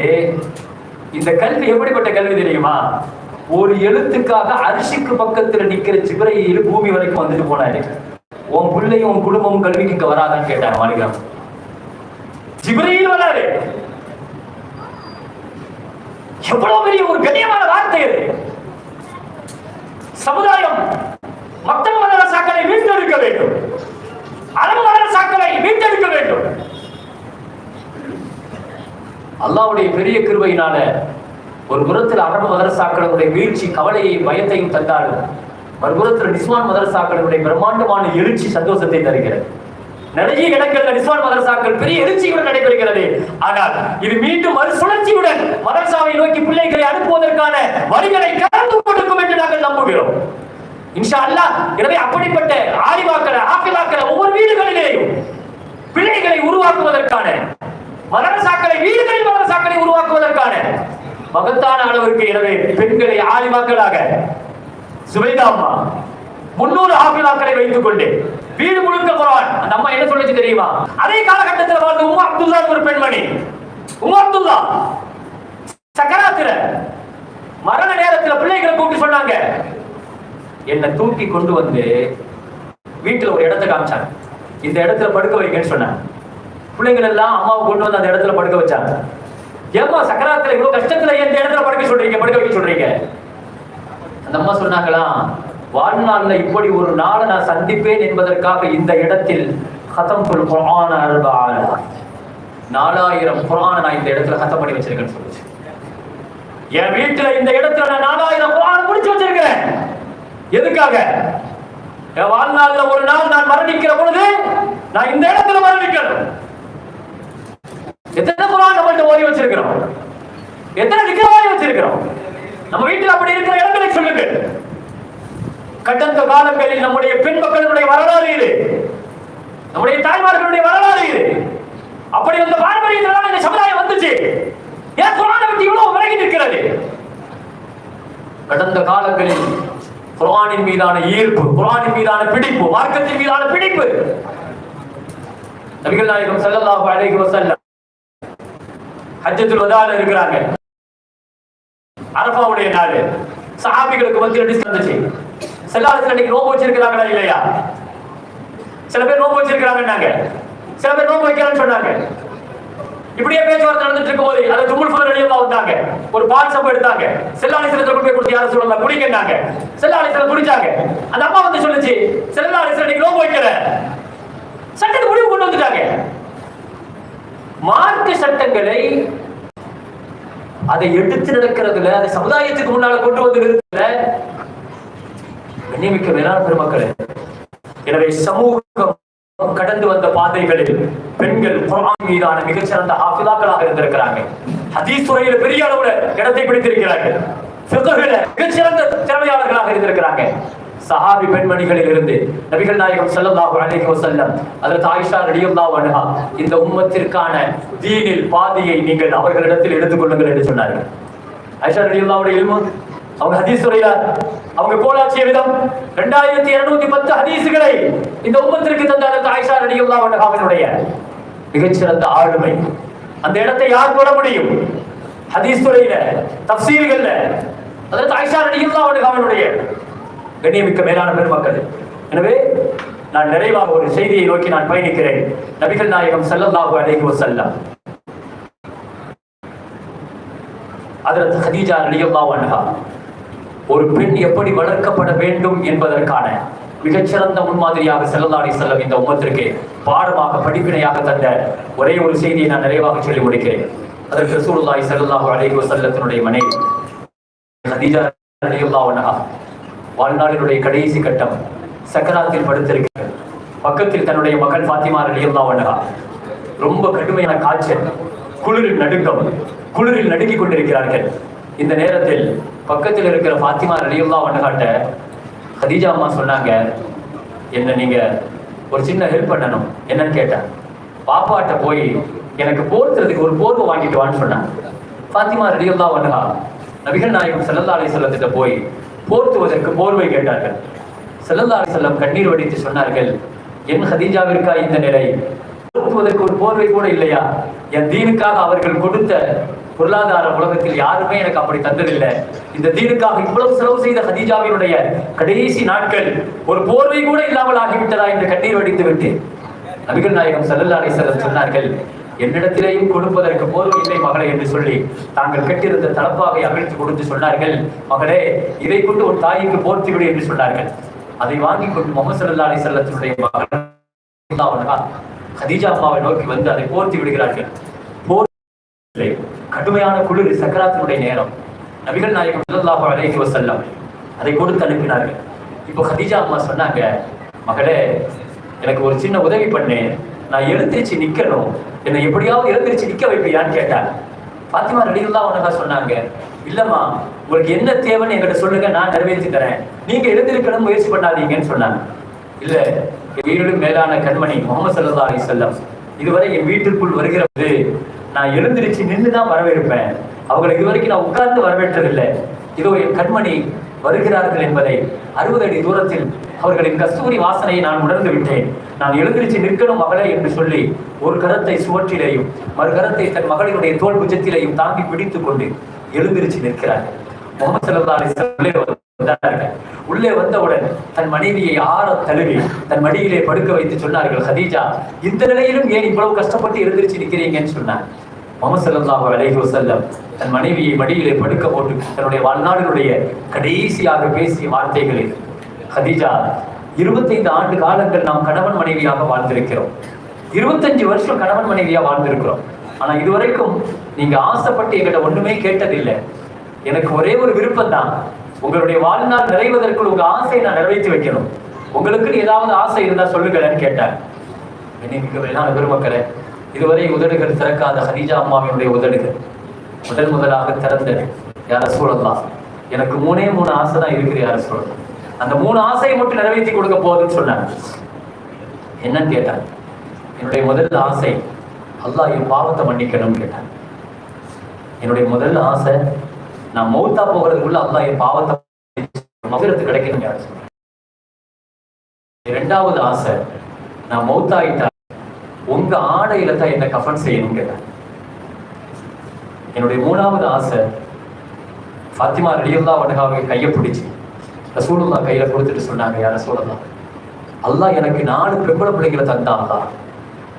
இந்த கல்வி எப்படிப்பட்ட கல்வி தெரியுமா? ஒரு எழுத்துக்காக அரிசிக்கு பக்கத்துல நிக்கிற ஜிப்ரீல் பூமி வரைக்கும் வந்துட்டு போனாரு. உன் பிள்ளையும் உன் குடும்பமும் கல்விக்கு இங்க வராதான்னு கேட்டாங்க மாலிகம். ஜிப்ரீல் வராரு. எவ்வளவு பெரிய ஒரு கண்ணியமான வார்த்தை அது. சமுதாயம் மக்கள் மதரசாக்களை மீட்டெடுக்க வேண்டும். அரபு மதரசாக்களை மீட்டெடுக்க வேண்டும். அல்லாஹ்வுடைய பெரிய கிருபையினால ஒரு புறத்தில் அரபு மதரசாக்களுடைய வீழ்ச்சி கவலையையும் பயத்தையும் தந்தாலும், மறுபுறத்தில் நிஸ்வான் மதரசாக்களுடைய பிரம்மாண்டமான எழுச்சி சந்தோஷத்தை தருகிறது. நிறைய இடங்கள்ல நிஸ்வான் மதரசாக்கள் பெரிய எழுச்சியுடன் நடைபெறுகிறது. ஆனால் இது மீண்டும் மறுசுழற்சியுடன் மதரசாவை நோக்கி பிள்ளைகளை அனுப்புவதற்கான வழிகளை கலந்து கொடுக்கும் என்று நாங்கள் நம்புகிறோம். இன்ஷா அல்லாஹ். எனவே அப்படிப்பட்ட ஆலிமாக்களை ஆஃபிலாக்களை ஒவ்வொரு வீடுகளிலேயும் பிள்ளைகளை உருவாக்குவதற்கான மதரசாக்களை, வீடுகளில் மதரசாக்களை உருவாக்குவதற்கான மகத்தான அளவிற்கு எனவே பெண்களை ஆலிமாக்களாக சுபைதா அம்மா 300 ஆஃபிலாக்களை வைத்துக் கொண்டு வீடு முழுக்க குர்ஆன். அந்த அம்மா என்ன சொல்லுச்சு தெரியுமா? அதே காலகட்டத்தில் வாழ்ந்த உம்மு அப்துல்லா ஒரு பெண்மணி. உம்மு அப்துல்லா சக்கராத்துல மரண நேரத்தில் பிள்ளைகளை கூப்பிட்டு சொன்னாங்க, என்னை தூக்கி கொண்டு வந்து வீட்டுல ஒரு இடத்தை காமிச்சாங்க. இந்த இடத்துல படுக்க வைக்கன்னு சொன்னாங்க. பிள்ளைகள் எல்லாம் அம்மாவை கொண்டு வந்து அந்த இடத்துல படுக்க வச்சாங்க. ஏம்மா சக்கராத்துல இவ்வளவு கஷ்டத்துல எந்த இடத்துல படுக்க சொல்றீங்க, படுக்க வைக்க சொல்றீங்க? அந்த அம்மா சொன்னாங்களாம், வாழ்நாள்ல இப்படி ஒரு நாளை நான் சந்திப்பேன் என்பதற்காக இந்த இடத்தில் ஹதம்துல் குர்ஆன் 4000 குர்ஆனை நான் இந்த இடத்துல ஹதம் பண்ணி வச்சிருக்கேன்னு சொல்லுச்சு. என் வீட்டுல இந்த இடத்துல நான் 4000 குர்ஆன் முடிச்சு வச்சிருக்கிறேன். எதுக்காக? என் வாழ்நாள்ல ஒரு நாள் நான் மரணிக்கிற பொழுது நான் இந்த இடத்துல மரணிக்கணும். எத்தனை குர்ஆன் நம்மள்ட்ட ஓதி வச்சிருக்கிறோம்? எத்தனை திக்ர் ஓதி வச்சிருக்கிறோம்? நம்ம வீட்டில் அப்படி இருக்கிற இடங்களை சொல்லுங்க. கடந்த காலங்களில் நம்முடைய பெண் மக்களுடைய வரலாறு இது, நம்முடைய தாய்மார்களுடைய வரலாறு இது. அப்படி வந்த பாரம்பரியத்தினால இந்த சமுதாயம் வந்துச்சு. ஏன் குர்ஆனை விட்டு இவ்வளவு விலகி நிற்கிறது? கடந்த காலங்களில் குர்ஆனின் மீதான ஈர்ப்பு, குர்ஆனின் மீதான பிடிப்பு, மார்க்கத்தின் மீதான பிடிப்பு. நபிகள் நாயகம் ஸல்லல்லாஹு அலைஹி வஸல்லம் ஹஜ்ஜத்துல் வதால இருக்கிறாங்க. அரஃபாவுடைய நாள். சஹாபிகளுக்கு மத்தியில் டிஸ்கஸ் வந்துச்சு. ஸல்லல்லாஹு அன்னைக்கு நோன்பு வச்சிருக்காங்களா இல்லையா? சில பேர் நோன்பு வச்சிருக்காங்கன்னாங்க, சில பேர் நோன்பு வைக்கலன்னு சொன்னாங்க. இப்படியே பேச்சுவார்த்தை நடந்துட்டு இருக்கும்போது அதை தும்முல் ஃபுல் ரலியல்லாஹு வந்தாங்க. ஒரு பால் சம்பு எடுத்தாங்க. ஸல்லல்லாஹு அலைஹி வஸல்லம் கொண்டு போய் கொடுத்து, யார சொல்லலாம் குடிங்கன்னாங்க. ஸல்லல்லாஹு அலைஹி வஸல்லம் குடிச்சாங்க. அந்த அம்மா வந்து சொல்லுச்சு, ஸல்லல்லாஹு அலைஹி வஸல்லம் நோன்பு வைக்கல. சட்டத்துக்கு முடிவு கொண்டு வந்துட்டாங்க. மார்க்க சட்டங்களை அதை எடுத்து நடக்கிறதுல, அதை சமுதாயத்துக்கு முன்னால கொண்டு வந்து நிறுத்தல கண்ணியமிக்க மேலான பெருமக்களே. எனவே சமூகம் கடந்து வந்த பாதைகளில் பெண்கள் குர்ஆன் மீதான மிகச்சிறந்த ஹாஃபிலாக்களாக இருந்திருக்கிறாங்க. ஹதீஸ் துறையில பெரிய அளவுல இடத்தை பிடித்திருக்கிறார்கள். ஃபிக்ஹ்ல மிகச்சிறந்த திறமையாளர்களாக இருந்திருக்கிறாங்க. சஹாபி பெண்மணிகளில் இருந்து நபிகள் நாயகம் ஸல்லல்லாஹு அலைஹி வஸல்லம் ஹஜ்ரத் ஆயிஷா ரலியல்லாஹு அன்ஹா இந்த உம்மத்திற்கான தீனில் பாதியை நீங்கள் அவர்களிடத்தில் எடுத்துக்கொள்ளுங்கள் என்று சொன்னார்கள். ஆயிஷா ரலியல்லாஹு இல்மு, அவங்க ஹதீஸ் துறையில அவங்க கோலாட்சிய விதம் 2210 ஹதீஸ்களை இந்த உம்மத்திற்கு தந்த ஹஜ்ரத் ஆயிஷா ரலியல்லாஹு அன்ஹாவினுடைய மிகச்சிறந்த ஆளுமை, அந்த இடத்தை யார் போட முடியும்? ஹதீஸ் துறையில, தஃசீர்கள்ல அதற்கு ஆயிஷா ரலியல்லாஹு அன்ஹா அவருடைய கண்ணியமிக்க மேலான பெருமக்கள். எனவே நான் நிறைவாக ஒரு செய்தியை நோக்கி நான் பயணிக்கிறேன். நபிகள் நாயகம் ஸல்லல்லாஹு அலைஹி வஸல்லம் ஹஜ்ரத் கதீஜா ரலியல்லாஹு அன்ஹா ஒரு பெண் எப்படி வளர்க்கப்பட வேண்டும் என்பதற்கான மிகச்சிறந்த முன்மாதிரியாக ஸல்லல்லாஹு அலைஹி வஸல்லம் இந்த உம்மத்திற்கு பாடமாக படிப்பினையாக தந்த ஒரே ஒரு செய்தியை நான் நிறைவாக சொல்லி முடிக்கிறேன். அதற்கு ரசூலுல்லாஹி ஸல்லல்லாஹு அலைஹி வஸல்லத்தினுடைய மனைவி கதீஜா ரலியல்லாஹு அன்ஹா வாழ்நாளினுடைய கடைசி கட்டம், சக்கராத்தில் படுத்திருக்கிறார். பக்கத்தில் தன்னுடைய மகள் ஃபாத்திமா ரலியல்லாஹு அன்ஹா. ரொம்ப கடுமையான காய்ச்சல், குளிரில் நடுக்கம், குளிரில் நடுங்கிக் கொண்டிருக்கிறார்கள். இந்த நேரத்தில் பக்கத்தில் இருக்கிற ஃபாத்திமா ரலியல்லாஹு அன்ஹாட்ட கதீஜா அம்மா சொன்னாங்க, என்ன நீங்க ஒரு சின்ன ஹெல்ப் பண்ணணும். என்னன்னு கேட்டேன். பாப்பாட்ட போய் எனக்கு போர்த்துறதுக்கு ஒரு போர்வை வாங்கிட்டு வான்னு சொன்னாங்க. ஃபாத்திமா ரலியல்லாஹு அன்ஹா நபிகள் நாயகம் ஸல்லல்லாஹு அலைஹி வஸல்லம் போய் போர்த்துவதற்கு போர்வை கேட்டார்கள். ஸல்லல்லாஹு அலைஹி வஸல்லம் கண்ணீர் வடித்து சொன்னார்கள், என் கதீஜாவிற்கா இந்த நிலை? போர்த்துவதற்கு ஒரு போர்வை கூட இல்லையா? என் தீனுக்காக அவர்கள் கொடுத்த பொருளாதார உலகத்தில் யாருமே எனக்கு அப்படி தந்ததில்லை. இந்த தீனுக்காக இவ்வளவு செலவு செய்த கதீஜாவினுடைய கடைசி நாட்கள் ஒரு போர்வை கூட இல்லாமல் ஆகிவிட்டதா என்று கண்ணீர் வடித்து விட்டு நபிகள் நாயகம் ஸல்லல்லாஹு அலைஹி வஸல்லம் சொன்னார்கள், என்னிடத்திலேயும் கொடுப்பதற்கு போர்வை இல்லை மகளே என்று சொல்லி தாங்கள் கட்டியிருந்த தலப்பாகை அவிழ்த்து கொடுத்து சொன்னார்கள், மகளே இதை கொண்டு ஒரு தாய்க்கு போர்த்தி விடு என்று சொன்னார்கள். அதை வாங்கி கொண்டு முஹம்மது ஸல்லல்லாஹு அலைஹி வஸல்லத்தினுடைய மகள் கதீஜா அம்மாவை நோக்கி வந்து அதை போர்த்தி விடுகிறார்கள். கடுமையான குளிர், சக்கராத்தினுடைய நேரம். நபிகள் நாயகம் ஸல்லல்லாஹு அலைஹி வஸல்லம் அதை கொடுத்து அனுப்பினார்கள். இப்போ கதீஜா அம்மா சொன்னாங்க, மகளே எனக்கு ஒரு சின்ன உதவி பண்ணு, நான் எழுந்திருச்சு நிக்கணும், என்னை எப்படியாவது எழுந்திருச்சு நிக்க வைப்பியான்னு கேட்டாங்க. ஃபாத்திமா ரலியல்லாஹு அன்ஹா சொன்னாங்க, இல்லம்மா உங்களுக்கு என்ன தேவைன்னு என்கிட்ட சொல்லுங்க, நான் நிறைவேற்றி தரேன், நீங்க எழுந்திருக்கணும் முயற்சி பண்ணாதீங்கன்னு சொன்னாங்க. இல்ல, வீடும் மேலான கண்மணி முஹம்மது ஸல்லல்லாஹு அலைஹி வஸல்லம் இதுவரை என் வீட்டிற்குள் வருகிற போது நான் எழுந்திருச்சு நின்றுதான் வரவேற்பேன், அவங்களை இதுவரைக்கும் நான் உட்கார்ந்து வரவேற்றதில்லை. இதோ என் கண்மணி வருகிறார்கள் என்பதை 60 அடி தூரத்தில் அவர்களின் கஸ்தூரி வாசனையை நான் உணர்ந்து விட்டேன். நான் எழுந்திருச்சு நிற்கணும் மகளே என்று சொல்லி ஒரு கரத்தை சுவற்றிலேயும் மறு கரத்தை தன் மகளினுடைய தோல் புஜத்திலேயும் தாங்கி பிடித்துக் கொண்டு எழுந்திருச்சு நிற்கிறார்கள். முஹம்மது ஸல்லல்லாஹு அலைஹி வஸல்லம் உள்ளே வந்தவுடன் தன் மனைவியை ஆற தழுவி தன் மடியிலே படுக்க வைத்து சொன்னார்கள், கதீஜா இந்த நிலையிலும் ஏன் இவ்வளவு கஷ்டப்பட்டு எழுந்திருச்சு நிற்கிறீங்கன்னு சொன்னார். முஹம்மது ஸல்லல்லாஹு அலைஹி வஸல்லம் தன் மனைவியை மடியிலே படுக்க போட்டு தன்னுடைய வாழ்நாளினுடைய கடைசியாக பேசிய வார்த்தைகளில், கதீஜா 25 ஆண்டு காலங்கள் நாம் கணவன் மனைவியாக வாழ்ந்திருக்கிறோம், 25 வருஷம் கணவன் மனைவியா வாழ்ந்திருக்கிறோம். ஆனா இதுவரைக்கும் நீங்க ஆசைப்பட்டு என்கிட்ட ஒண்ணுமே கேட்டதில்லை. எனக்கு ஒரே ஒரு விருப்பம் தான், உங்களுடைய வாழ்நாள் நிறைவதற்குள் உங்க ஆசையை நான் நிறைவேற்றி வைக்கணும், உங்களுக்கு ஏதாவது ஆசை இருந்தா சொல்லுங்களேன்னு கேட்டார். என்னைக்கு பெருமக்களே, இதுவரை உதடுகள் திறக்காத கதீஜா அம்மாவினுடைய உதடுகள் முதலாக திறந்தது. யார் ரசூலல்லாஹ், எனக்கு 3 ஆசை தான் இருக்குது யார் ரசூலல்லாஹ், அந்த 3 ஆசையை மட்டும் நிறைவேற்றி கொடுக்க போகுதுன்னு சொன்னாங்க. என்னன்னு கேட்டாங்க. என்னுடைய முதல் ஆசை அல்லாஹ் என் பாவத்தை மன்னிக்கணும்னு கேட்டாங்க. என்னுடைய முதல் ஆசை நான் மௌத்தா போகிறதுக்குள்ள அல்லாஹ் என் பாவத்தை மகிரத்து கிடைக்கணும் யார் சொன்னாங்க. 2வது ஆசை நான் மௌத்தாயிட்டா உங்க ஆடையில தான் என்ன கஃபன் செய்யணும் கேட்டாங்க. என்னுடைய 3வது ஆசை ஃபாத்திமா ரலியல்லாஹு அன்ஹாவை கையை பிடிச்சி ரசூலுல்லாஹ் கையில கொடுத்துட்டு சொன்னாங்க, யார் ரசூலுல்லாஹ், அல்லாஹ் எனக்கு 4 பெண்பள பிள்ளைகளை தந்தான்,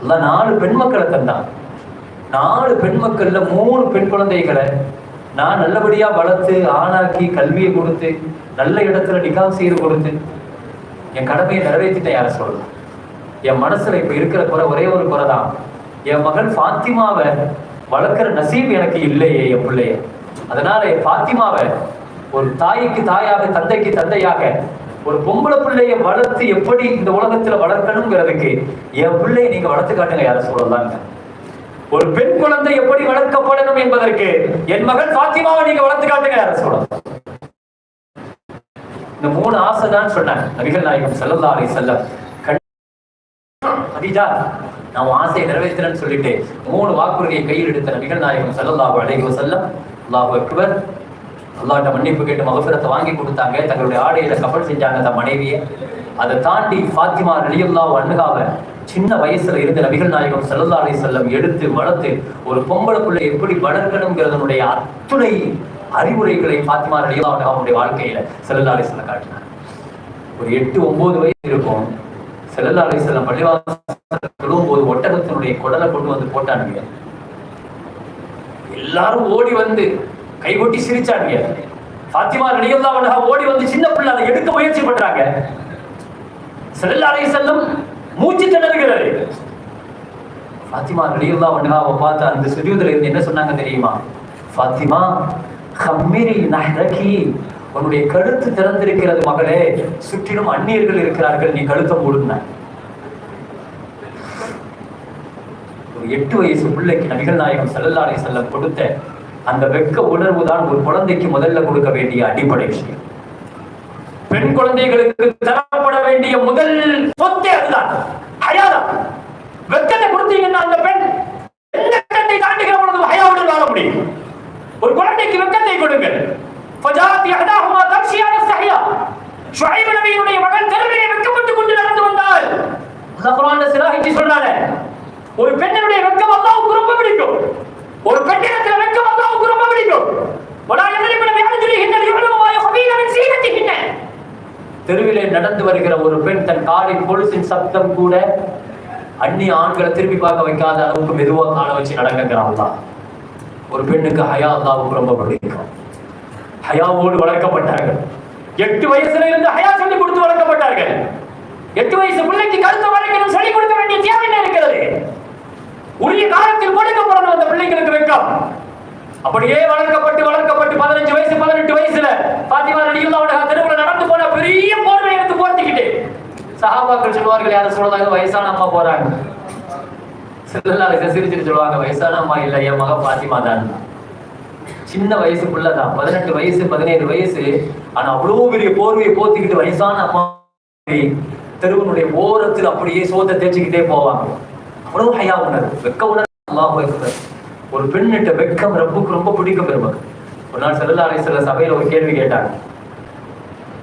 அல்லாஹ் 4 பெண் மக்களை தந்தான். 4 பெண் மக்கள்ல 3 பெண் குழந்தைகளை நான் நல்லபடியா வளர்த்து ஆணாக்கி கல்வியை கொடுத்து நல்ல இடத்துல நிக்காஹ் செய்து கொடுத்து என் கடமையை நிறைவேற்றிட்டேன் யார சொல்லலாம். என் மனசுல இப்ப இருக்கிற குறை ஒரே ஒரு குறை தான், என் மகள் ஃபாத்திமாவை வளர்க்கிற நசீப் எனக்கு இல்லையே என் பிள்ளைய. அதனால என் ஃபாத்திமாவை ஒரு தாய்க்கு தாயாக தந்தைக்கு தந்தையாக ஒரு பொம்பளை பிள்ளைய வளர்த்து எப்படி இந்த உலகத்துல வளர்க்கணுங்கிறதுக்கு என் பிள்ளையை நீங்க வளர்த்து காட்டுங்க யார சொல்லலாங்க. ஒரு பெண் குழந்தை எப்படி வளர்க்கப்படணும் என்பதற்கு என் மகள் ஃபாத்திமாவை நீங்க வளர்த்து காட்டுங்க யார சொல்லலாம். இந்த 3 ஆசை தான் சொன்னாங்க நபிகள் நாயகம் ஸல்லல்லாஹு அலைஹி வஸல்லம். கதீஜா நான் ஆசையை நிறைவேற்றுறேன்னு சொல்லிட்டு 3 வாக்குறுதியை கையில் எடுத்த நபிகள் நாயகம் ஸல்லல்லாஹு அலைஹி வஸல்லம் அல்லாஹு அக்பர் அல்லாஹ்ட்ட மன்னிப்பு கேட்டு மகஃபிரத்தை வாங்கி கொடுத்தாங்க. தங்களுடைய ஆடையில கஃபன் செஞ்சாங்க தன் மனைவியை. அதை தாண்டி ஃபாத்திமா ரலியல்லாஹு அன்ஹாவை சின்ன வயசுல இருந்து நபிகள் நாயகம் ஸல்லல்லாஹு அலைஹி வஸல்லம் எடுத்து வளர்த்து ஒரு பொம்பளைக்குள்ள எப்படி வளர்க்கணுங்கிறதனுடைய அத்துணை அறிவுரைகளை ஃபாத்திமா ரலியல்லாஹு அன்ஹா அவருடைய வாழ்க்கையில ஸல்லல்லாஹு அலைஹி வஸல்லம் காட்டினார். ஒரு 8-9 வயசு இருக்கும். ஸல்லல்லாஹு அலைஹி வஸல்லம் பள்ளிவாசல் தொழும்போது ஒட்டகத்தினுடைய குடலை கொண்டு வந்து போட்டானுங்க. எல்லாரும் ஓடி வந்து கைகொட்டி சிரிச்சாங்க. ஃபாத்திமா ரலியல்லாஹு அன்ஹா ஓடி வந்து சின்ன பிள்ளை அதை எடுக்க முயற்சி பண்றாங்க. ஸல்லல்லாஹு அலைஹி வஸல்லம் மூச்சு திணறுகிறாரு. ஃபாத்திமா ரலியல்லாஹு அன்ஹாவை பார்த்து அந்த சுஜூதுல இருந்து என்ன சொன்னாங்க தெரியுமா? ஃபாத்திமா கம்மிரி நஹ்ரகி, உன்னுடைய கழுத்து திறந்திருக்கிறது மகளே, சுற்றிலும் அந்நியர்கள் இருக்கிறார்கள், நீ கழுத்தை மூடுன. ஒரு 8 வயசு பிள்ளைக்கு நபிகள் நாயகம் ஸல்லல்லாஹு அலைஹி வஸல்லம் கொடுத்த அந்த வெட்க உணர்வு தான் ஒரு குழந்தைக்கு முதல்ல கொடுக்க வேண்டிய அடிப்படை விஷயம். பெண் குழந்தைகளுக்கு தரப்பட வேண்டிய முதல் சொத்தே அதுதான், ஹயாதான். வெட்கத்தை கொடுத்தீங்கன்னா அந்த பெண் எந்த கட்டத்தை தாண்டுகிற பொழுது ஹயாவுடன் வாழ முடியும். ஒரு குழந்தைக்கு வெட்கத்தை கொடுங்கள். ஃபஜாத் யஹதாஹுமா தம்ஷி அலா ஸஹியா, ஷுஐப் நபியினுடைய மகன் தெருவிலே வெட்கப்பட்டு கொண்டு நடந்து வந்தாள். அல்லாஹ் குர்ஆன்ல சிராஹிக்கு சொல்றானே, ஒரு பெண்ணுடைய வெட்கம் அல்லாஹ்வுக்கு ரொம்ப பிடிக்கும். ஒரு பெண்ணிடத்துல வெட்கம் அல்லாஹ்வுக்கு ரொம்ப பிடிக்கும். வலா யம்லிகுன பிஅஜ்ரிஹின்ன லியுலம மா யஹபீன மின் ஸீனத்திஹின்ன. தெருவிலே நடந்து வருகிற ஒரு பெண் தன் காலின் கொலுசின் சத்தம் கூட அந்நிய ஆண்களை திரும்பி பார்க்க வைக்காத அளவுக்கு மெதுவா காலை வச்சு நடக்குங்கிறான். ஒரு பெண்ணுக்கு ஹயா அல்லாஹ்வுக்கு ரொம்ப பிடிக்கும். ஹயாவோடு வளர்க்கப்பட்டார்கள். 8 வயசுல இருந்து ஹயா சொல்லி கொடுத்து வளர்க்கப்பட்டார்கள். 8 வயசு பிள்ளைக்கு கருத்து வளர்க்கணும் சொல்லி கொடுக்க வேண்டிய தேவை என்ன இருக்கிறது? உரிய காலத்தில் கொடுக்கப்படணும் அந்த பிள்ளைகளுக்கு வெட்கம். அப்படியே வளர்க்கப்பட்டு 15 வயசு 18 வயசுல ஃபாத்திமா ரலியல்லாஹு அன்ஹா தெருவுல நடந்து போன பெரிய போர்வை எடுத்து போர்த்திக்கிட்டு சஹாபாக்கள் சொல்வார்கள், யார சொல்றாங்க, வயசான அம்மா போறாங்க. ஸல்லல்லாஹு அலைஹி வஸல்லம் சிரிச்சிட்டு சொல்லுவாங்க, வயசான அம்மா இல்ல, என் மக ஃபாத்திமா தான். சின்ன வயசு பிள்ளைதான், 18 வயசு 17 வயசு. ஆனா அவ்வளவு பெரிய போர்வையை போத்திக்கிட்டு வயசான அம்மா தெருவனுடைய ஓரத்தில் அப்படியே சோத்தை தேய்ச்சிக்கிட்டே போவாங்க. அவ்வளவு ஹயா உணர்வு, வெட்க உணர்வு. அல்லாஹ் அக்பர். ஒரு பெண்ணிட்ட வெட்கம் ரப்புக்கு ரொம்ப பிடிக்கும் பெருமக்கள். ஒரு நாள் ஸல்லல்லாஹு அலைஹி வஸல்லம் சபையில ஒரு கேள்வி கேட்டாங்க.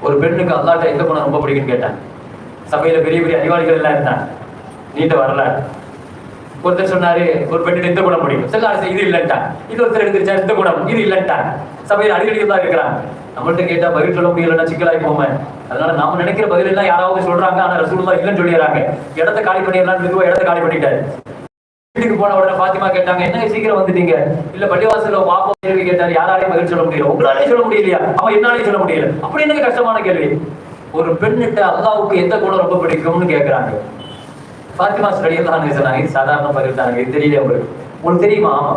ஒரு பெண்ணுக்கு அல்லாஹ்ட்ட எந்த குணம் ரொம்ப பிடிக்கும்னு கேட்டாங்க. சபையில பெரிய பெரிய அறிவாளிகள் எல்லாம் இருந்தாங்க, நீண்ட வரலாறு. ஒருத்தர் சொன்னாரு, ஒரு பெண்ணிட்ட எந்த குணம் பிடிக்கும்? ஸல்லல்லாஹு அலைஹி வஸல்லம் இது இல்லைன்ட்டான். இது ஒருத்தர் எடுத்துச்சா, எந்த குணம் இது இல்லைன்ட்டான். சபையில் அடிக்கடி தான் இருக்கிறாங்க. நம்மள்ட்ட கேட்டா பதில் சொல்ல முடியலன்னா சிக்கலாகி போமே. அதனால நாம நினைக்கிற பதில் எல்லாம் யாராவது சொல்றாங்க, ஆனா ரசூலுல்லாஹ் இல்லைன்னு சொல்லிடுறாங்க. இடத்த காலி பண்ணிடலாம், மெதுவா இடத்த காலி பண்ணிட்டாரு. வீட்டுக்கு போன உடனே ஃபாத்திமா கேட்டாங்க, என்ன சீக்கிரம் வந்துட்டீங்க? இல்ல பள்ளிவாசல்ல பாப்பா கேள்வி கேட்டாரு, யாராலையும் பதில் சொல்ல முடியல. உங்களாலே சொல்ல முடியலையா? அவன் என்னாலையும் சொல்ல முடியல. அப்படி என்ன கஷ்டமான கேள்வி? ஒரு பெண்ணிட்ட அல்லாஹ்வுக்கு எந்த குணம் ரொம்ப பிடிக்கும்னு கேட்கிறாங்க. ஃபாத்திமா ரலியல்லாஹு அன்ஹா சொன்னாங்க, இது சாதாரண பதில் தாங்க, இது தெரியல உங்களுக்கு. உங்களுக்கு தெரியுமா? ஆமா.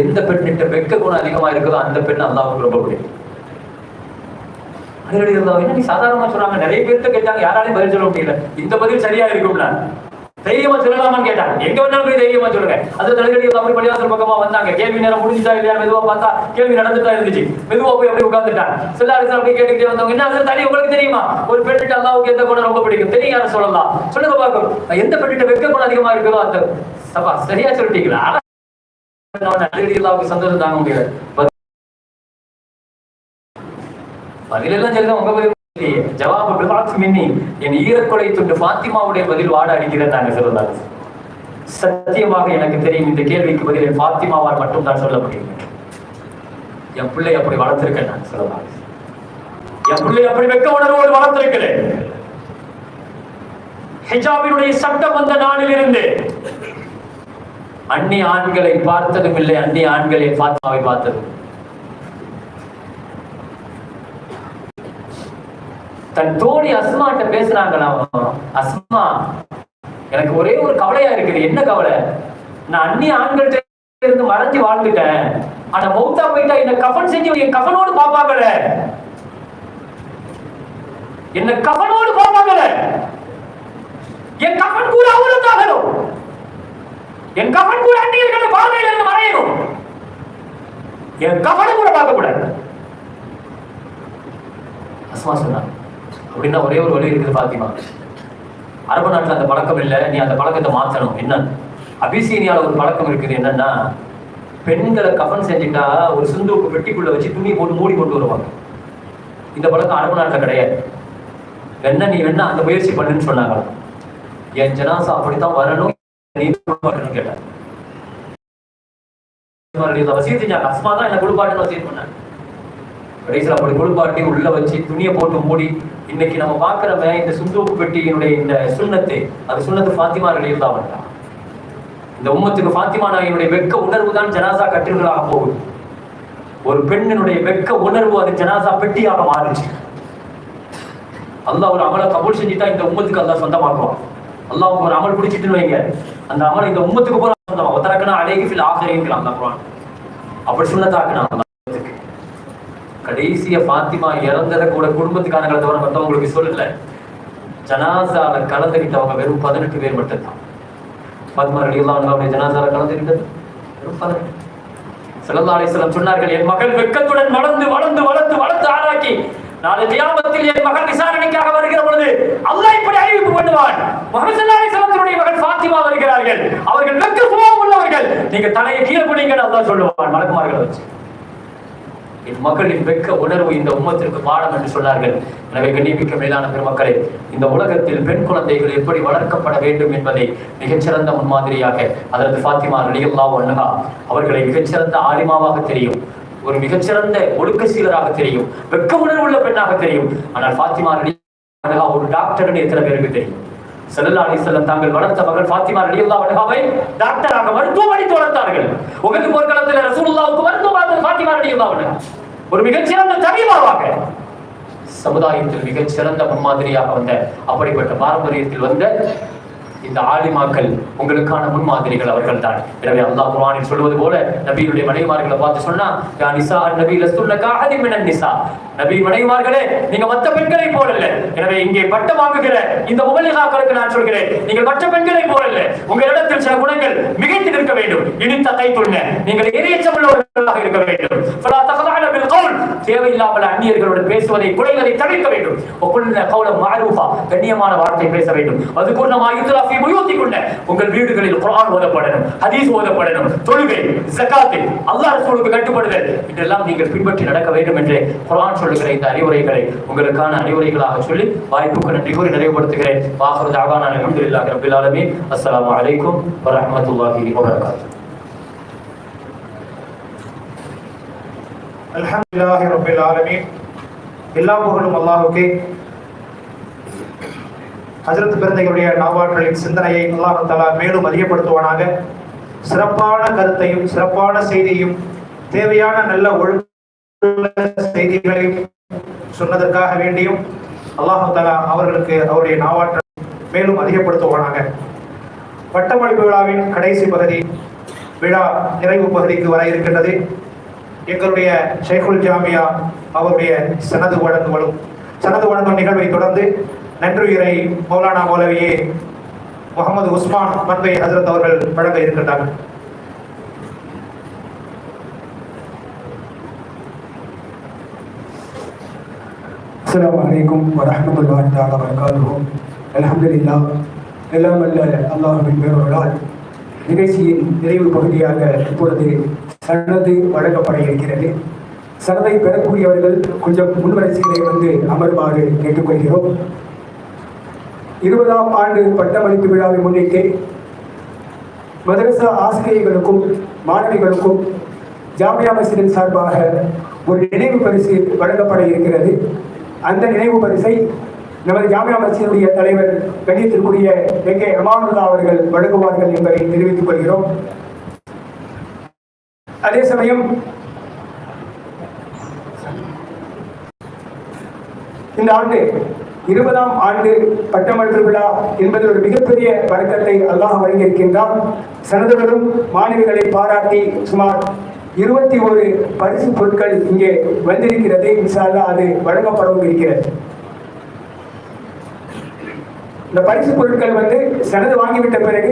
எந்த பெண்ணிட்ட வெட்க குணம் அதிகமா இருக்குதோ அந்த பெண் அல்லாஹ்வுக்கு ரொம்ப பிடிக்கும். என்ன நீ சாதாரணமா சொல்றாங்க? நிறைய பேர்த்த கேட்டாங்க, யாராலையும் பதில் சொல்ல முடியல. இந்த பதில் சரியா இருக்கும்ல, தைரியமா சொல்லலாமான்னு கேட்டாங்க. எங்க வேணாலும் போய் தைரியமா சொல்லுங்க. அது தலைகடி அப்படி பள்ளிவாசல் பக்கமா வந்தாங்க. கேள்வி நேரம் முடிஞ்சுட்டா இல்லையா மெதுவா பார்த்தா கேள்வி நடந்துட்டா இருந்துச்சு. மெதுவா போய் அப்படி உட்கார்ந்துட்டாங்க. ஸல்லல்லாஹு அலைஹி வஸல்லம் அப்படியே கேட்டுக்கிட்டே வந்தவங்க, என்ன அது தனி உங்களுக்கு தெரியுமா? ஒரு பெண்ணிட்ட அல்லாஹ்வுக்கு எந்த குணம் ரொம்ப பிடிக்கும் தெரியும், யாரும் சொல்லலாம், சொல்லுங்க பார்க்கும். எந்த பெண்ணிட்ட வெட்க குணம் அதிகமா இருக்குதோ அந்த சபா சரியா சொல்லிட்டீங்களா? அல்லாஹ்வுக்கு சந்தோஷம் தாங்க முடியல. பதிலெல்லாம் சரிதான், உங்க பதில் ஜவாபு பிலாத் மின்னி, என் ஈரக்கொலை துண்டு ஃபாத்திமாவுடைய பதில் வாட அடிக்கிறேன் சொல்லலாம். சத்தியமாக எனக்கு தெரியும், இந்த கேள்விக்கு பதில் என் ஃபாத்திமாவால் மட்டும் தான் சொல்ல முடியும். என் பிள்ளை அப்படி வளர்த்திருக்கேன் நான் சொல்லலாம். என் பிள்ளை அப்படி வெட்க உணர்வோடு வளர்த்திருக்கிறேன். ஹிஜாபினுடைய சட்டம் வந்த நாளிலிருந்து அந்நிய ஆண்களை பார்த்ததும் இல்லை, அந்நிய ஆண்களை ஃபாத்திமாவை பார்த்ததும். தன் தோழி அஸ்மாட்ட பேசுறாங்களா, அஸ்மா எனக்கு ஒரே ஒரு கவலையா இருக்குது. என்ன கவலை? நான் அந்நிய ஆண்கள்ட்ட இருந்து மறைஞ்சு வாழ்ந்துட்டேன். ஆனா மௌத்தா போயிட்டா என்ன கஃன் செஞ்சு என் கஃனோடு பாப்பாங்கல, என்ன கஃனோடு பாப்பாங்கல, என் கஃன் கூட அவளுக்காகணும், என் கஃன் கூட அந்நியர்களோட பார்வையில இருந்து மறையணும், என் கஃனை கூட பார்க்க கூடாது. அஸ்மா சொன்னாங்க. அப்படின்னா ஒரே ஒரு வழி இருக்குது ஃபாத்திமா, அரபு நாட்டுல அந்த பழக்கம் இல்லை, நீ அந்த பழக்கத்தை மாற்றணும். என்ன? அபிசீனியால ஒரு பழக்கம் இருக்குது. என்னன்னா, பெண்களை கஃன் செஞ்சுட்டா ஒரு சுந்தூக்கு பெட்டிக்குள்ள வச்சு துணி போட்டு மூடி கொண்டு வருவாங்க. இந்த பழக்கம் அரபு நாட்டுல கிடையாது. வேணா நீ வேணா அந்த முயற்சி பண்ணுன்னு சொன்னாங்க. என் ஜனாசா அப்படித்தான் வரணும் கேட்டார். அஸ்மா தான் என்ன குளிப்பாட்டுன்னு வசீத் பண்ணாங்க. கடைசியில் அப்படி குளிப்பாட்டி உள்ள வச்சு துணியை போட்டு மூடி. இன்னைக்கு நம்ம பாக்குறவ இந்த சுந்தூப்பு பெட்டியினுடைய இந்த சுண்ணத்தை, அது சுண்ணத்து ஃபாத்திமா ரலியல்லாஹு அன்ஹா. இந்த உம்மத்துக்கு ஃபாத்திமா நாயினுடைய வெட்க உணர்வு தான் ஜனாசா கட்டில்களாக போகுது. ஒரு பெண்ணினுடைய வெட்க உணர்வு அது ஜனாசா பெட்டியாக மாறுச்சு. அல்லாஹ் ஒரு அமலை கபூல் செஞ்சுட்டா இந்த உம்மத்துக்கு அல்லாஹ் சொந்தமாக்குவான். அல்லாஹ் ஒரு அமல் பிடிச்சிட்டுன்னு வைங்க, அந்த அமல் இந்த உம்மத்துக்கு போற சொந்தமா ஒத்தரக்கனா அலைஹி ஃபில் ஆகிரீன்கிறான் அல்லாஹ் குர்ஆன். அப்படி சுன்னத்தாக்குனான். கடைசிய ஃபாத்திமா இறந்ததை கூட குடும்பத்துக்கானங்களை தவிர மற்றவங்களுக்கு சொல்லல. ஜனாசால கலந்துகிட்டவங்க வெறும் 18 பேர் மட்டும்தான். ஃபாத்திமா ரலியல்லாஹு அன்ஹா ஜனாசால கலந்துகிட்டது வெறும் 18. ஸல்லல்லாஹு அலைஹி வஸல்லம் சொன்னார்கள், என் மகள் வெட்கத்துடன் வளர்ந்து வளர்ந்து வளர்ந்து வளர்த்து ஆளாக்கி நாளை கியாமத்தில் என் மகள் விசாரணைக்காக வருகிற பொழுது அல்லாஹ் இப்படி அறிவிப்பு பண்ணுவான், முஹம்மது ஸல்லல்லாஹு அலைஹி வஸல்லமுடைய மகள் ஃபாத்திமா வருகிறார்கள், அவர்கள் வெட்க சுபாவம் உள்ளவர்கள், நீங்க தலையை கீழே குனிங்கன்னு அல்லாஹ் சொல்லுவான் மலக்குமார்களை வச்சு. என் மக்களின் வெட்க உணர்வு இந்த உம்மத்திற்கு பாடம் என்று சொன்னார்கள். எனவே கண்ணியமிக்க மேலான பெருமக்களே, இந்த உலகத்தில் பெண் குழந்தைகள் எப்படி வளர்க்கப்பட வேண்டும் என்பதை மிகச்சிறந்த முன்மாதிரியாக ஹஜ்ரத் ஃபாத்திமா ரலியல்லாஹு அன்ஹா அவர்களை மிகச்சிறந்த ஆலிமாவாக தெரியும், ஒரு மிகச்சிறந்த ஒழுக்க சீலராக தெரியும், வெட்க உணர்வுள்ள பெண்ணாக தெரியும். ஆனால் ஃபாத்திமா ரலியல்லாஹு அன்ஹா ஒரு டாக்டர்னு எத்தனை பேருக்கு தெரியும்? ஸல்லல்லாஹு அலைஹி வஸல்லம் தாங்கள் வளர்த்த மகள் ஃபாத்திமா ரலியல்லாஹு அன்ஹாவை டாக்டராக மருத்துவம் படித்து வளர்த்தார்கள். உஹது போர்க்களத்தில் ரசூலுல்லாஹ்வுக்கு மருத்துவம் பார்த்த ஃபாத்திமா ரலியல்லாஹு அன்ஹா ஒரு மிகச்சிறந்த தபீபாவாக சமுதாயத்தில் மிகச்சிறந்த முன்மாதிரியாக வந்த, அப்படிப்பட்ட பாரம்பரியத்தில் வந்த இந்த ஆலிமாக்கள் உங்களுக்கான முன்மாதிரிகள் அவர்கள் தான். எனவே அல்லாஹ் குர்ஆனில் சொல்வது போல நபியுடைய மனைவிமார்களை பார்த்து சொன்னா, யா நிசா அன்-நபி லஸ்துன்ன கஅஹதின் மினன் நிசா, நபி மனைவிமார்களே நீங்க மற்ற பெண்களை போலல்ல. எனவே இங்கே பட்டம் வாங்குகிற இந்த முபல்லிகாக்களுக்கு நான் சொல்கிறேன், நீங்கள் மற்ற பெண்களை போலல்ல. உங்களிடத்தில் சில குணங்கள் மிகைத்து நிற்க வேண்டும். இனித்த கைத்துள்ள நீங்கள் இறையச்சமுள்ளவர்களாக இருக்க வேண்டும். ஃபலா தഖதஅன பில் கவுல், தேவையில்லாமல் அந்நியர்களுடன் பேசுவதை குறைவதை தவிர்க்க வேண்டும். வகுல்ன கௌலன் மஅரூஃபா, கண்ணியமான வார்த்தை பேச வேண்டும். அதுக்குன்ன மாயுத்ரா ஃபீ புயூத்திகுன்ன, உங்கள் வீடுகளில் குர்ஆன் ஓதப்படணும், ஹதீஸ் ஓதப்படணும், தொழுகை, ஜகாத், அல்லாஹ் ரசூலுக்கு கட்டுப்படுதல், இதெல்லாம் நீங்கள் பின்பற்றி நடக்க வேண்டும் என்று குர்ஆன் சொல்லுகிற இந்த அறிவுரைகளை உங்களுக்கான அறிவுரைகளாக சொல்லி வாய்ப்புக்கு நன்றி கூறி நிறைவுபடுத்துகிறேன். வாஹிரு தஅவானா அல்ஹம்துலில்லாஹி ரப்பில் ஆலமீன். அஸ்ஸலாமு அலைக்கும் வரஹ்மத்துல்லாஹி வபரகாத்துஹு. அல்ஹம்துலில்லாஹி ரப்பில் ஆலமீன். எல்லா புகழும் அல்லாஹ்வுக்கே. ஹஜ்ரத் பெருந்தைகளுடைய நாவாற்றலின் சிந்தனையை அல்லாஹ் தஆலா மேலும் அதிகப்படுத்துவானாக. சிறப்பான கருத்தையும் சிறப்பான செய்தியையும் தேவையான நல்ல ஒழுக்க செய்திகளையும் சொன்னதற்காக வேண்டியும் அல்லாஹ் தஆலா அவர்களுக்கு அவருடைய நாவாற்றல் மேலும் அதிகப்படுத்துவானாக. பட்டமளிப்பு விழாவின் கடைசி பகுதி விழா நிறைவு பகுதிக்கு வர இருக்கின்றது. எங்களுடைய ஷைகுல் ஜாமியா அவருடைய சனது வழங்கும் நிகழ்வை தொடர்ந்து நன்றியுரை மௌலானா மௌலவியே முகமது உஸ்மான் மன்வை ஹஜ்ரத் அவர்கள் வழங்க இருக்கின்றார்கள். அஸ்ஸலாமு அலைக்கும் வரஹ்மத்துல்லாஹி தஆலா வபரகாத்துஹு. அல்ஹம்துலில்லாஹ், எல்லாம் வல்ல அல்லாஹ்வின் பெயரால் நிகழ்ச்சியின் நிறைவு பகுதியாக இப்பொழுது சனது வழங்கப்பட இருக்கிறது. சனதை பெறக்கூடியவர்கள் கொஞ்சம் முன்வரிசையிலே வந்து அமர்வாறு கேட்டுக்கொள்கிறோம். 20ஆம் ஆண்டு பட்டமளிப்பு விழாவை முன்னிட்டு மதரசா ஆசிரியர்களுக்கும் மாணவிகளுக்கும் ஜாமியா மஸ்ஜிதின் சார்பாக ஒரு நினைவு பரிசு வழங்கப்பட இருக்கிறது. அந்த நினைவு பரிசை நமது ஜாமியா மஸ்ஜிதுடைய தலைவர் கண்ணியத்திற்குரிய எங்கே அமானுல்லா அவர்கள் வழங்குவார்கள் என்பதை தெரிவித்துக் கொள்கிறோம். அதே சமயம் இந்த ஆண்டு 20ஆம் ஆண்டு பட்டமளிப்பு விழா என்பது ஒரு மிகப்பெரிய வணக்கத்தை அல்லாஹ் வழங்கியிருக்கின்றான். சனதுகளும் மாணவிகளை பாராட்டி சுமார் 21 பரிசு பொருட்கள் இங்கே வந்திருக்கிறது. இன்ஷா அல்லாஹ் அது வழங்கப்படவும் இருக்கிறது. இந்த பரிசு பொருட்கள் வந்து சனது வாங்கிவிட்ட பிறகு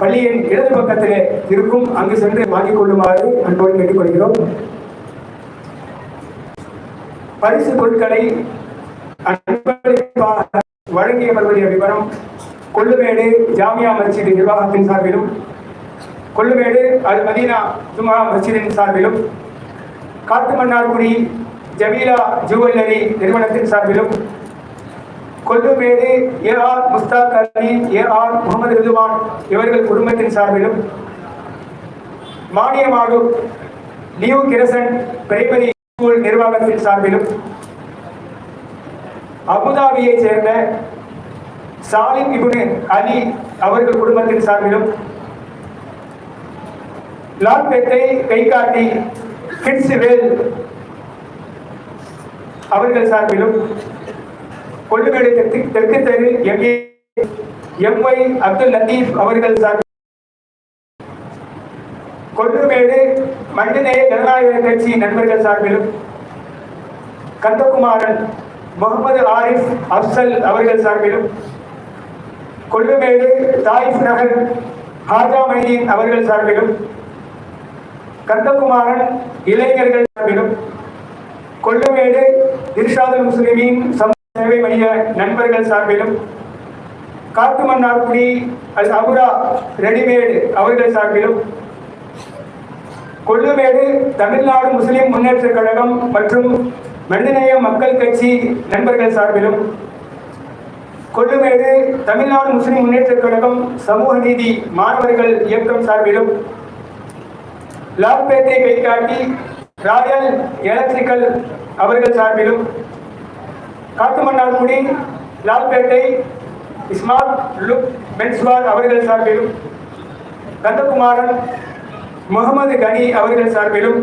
பள்ளியின் இடது பக்கத்திலே இருக்கும், அங்கு சென்று வாங்கிக் கொள்ளுமாறு அன்போடு கேட்டுக்கொள்கிறோம். பரிசு பொருட்களை வழங்கியவர்களுடைய விவரம் கொள்ளுமேடு ஜாமியா மஸ்ஜித் நிர்வாகத்தின் சார்பிலும், கொள்ளுமேடு அல் மதீனா ஜும்ஆ மஸ்ஜிதின் சார்பிலும், காட்டுமன்னார்குடி ஜமீலா ஜுவல்லரி நிறுவனத்தின் சார்பிலும், கொல்லுமேடு ஏ.ஆர். முஸ்தாக் அலி, ஏ.ஆர். முகமது ரிதுவான் இவர்கள் குடும்பத்தின் சார்பிலும், மானியமாடு நியூ கிரசன் பிரைமரி ஸ்கூல் நிர்வாகத்தின் சார்பிலும், அபுதாபியை சேர்ந்த சாலிம் இப்னு அலி அவர்கள் குடும்பத்தின் சார்பிலும், லால்பேட்டை கைகாட்டி கிட்ஸ் வேல் அவர்கள் சார்பிலும், கொள்ளுமேடு தெற்கு தெரு எம்.ஒய். அப்துல் லத்தீப் அவர்கள் சார்பிலும், கொள்ளுமேடு மனிதநேய ஜனநாயக கட்சி நண்பர்கள் சார்பிலும், கந்தகுமாரன் முகமது ஆரிஃப் அப்சல் அவர்கள் சார்பிலும், கொள்ளுமேடு தாயிஃப் நகர் ஹாஜா மைதீன் அவர்கள் சார்பிலும், கந்தகுமாரன் இளைஞர்கள் சார்பிலும், கொள்ளுமேடு இர்ஷாதுல் முஸ்லிமீன் சமூக சேவை மைய நண்பர்கள் சார்பிலும், காட்டுமன்னார்குடி அல் அபுரா ரெடிமேடு அவர்கள் சார்பிலும், கொள்ளுமேடு தமிழ்நாடு முஸ்லிம் முன்னேற்ற கழகம் மற்றும் மனிதநேய மக்கள் கட்சி நண்பர்கள் சார்பிலும், கொள்ளுமேடு தமிழ்நாடு முஸ்லிம் முன்னேற்ற கழகம் சமூக நீதி மாணவர்கள் இயக்கம் சார்பிலும், லால்பேட்டை கைகாட்டி ராயல் எலக்ட்ரிக்கல் அவர்கள் சார்பிலும், காட்டுமன்னார்குடி லால்பேட்டை ஸ்மார்ட் லுக் மென்ஸ்வார் அவர்கள் சார்பிலும், கந்தகுமாரன் முகமது கனி அவர்கள் சார்பிலும்,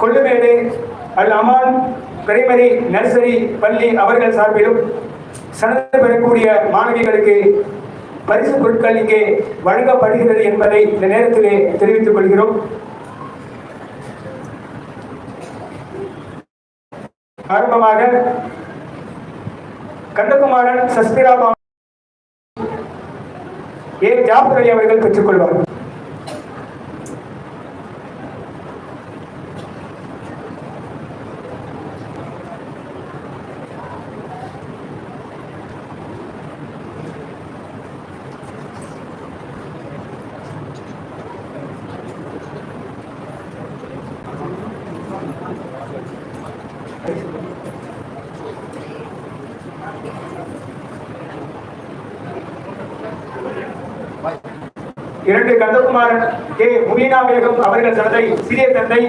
கொள்ளுமேடு அல் அமான் பிரைமரி நர்சரி பள்ளி அவர்கள் சார்பிலும் சனது பெறக்கூடிய மாணவிகளுக்கு பரிசு பொருட்கள் இங்கே வழங்கப்படுகிறது என்பதை இந்த நேரத்திலே தெரிவித்துக் கொள்கிறோம். ஆரம்பமாக கந்தகுமாரன் சஸ்பிரா ஏ. ஜாஃபர் அலி அவர்கள் பெற்றுக்கொள்வார்கள். இரண்டு கந்தகுமாரன் கே. முபீனா பேகம் அவர்கள் தந்தை சிறிய தந்தை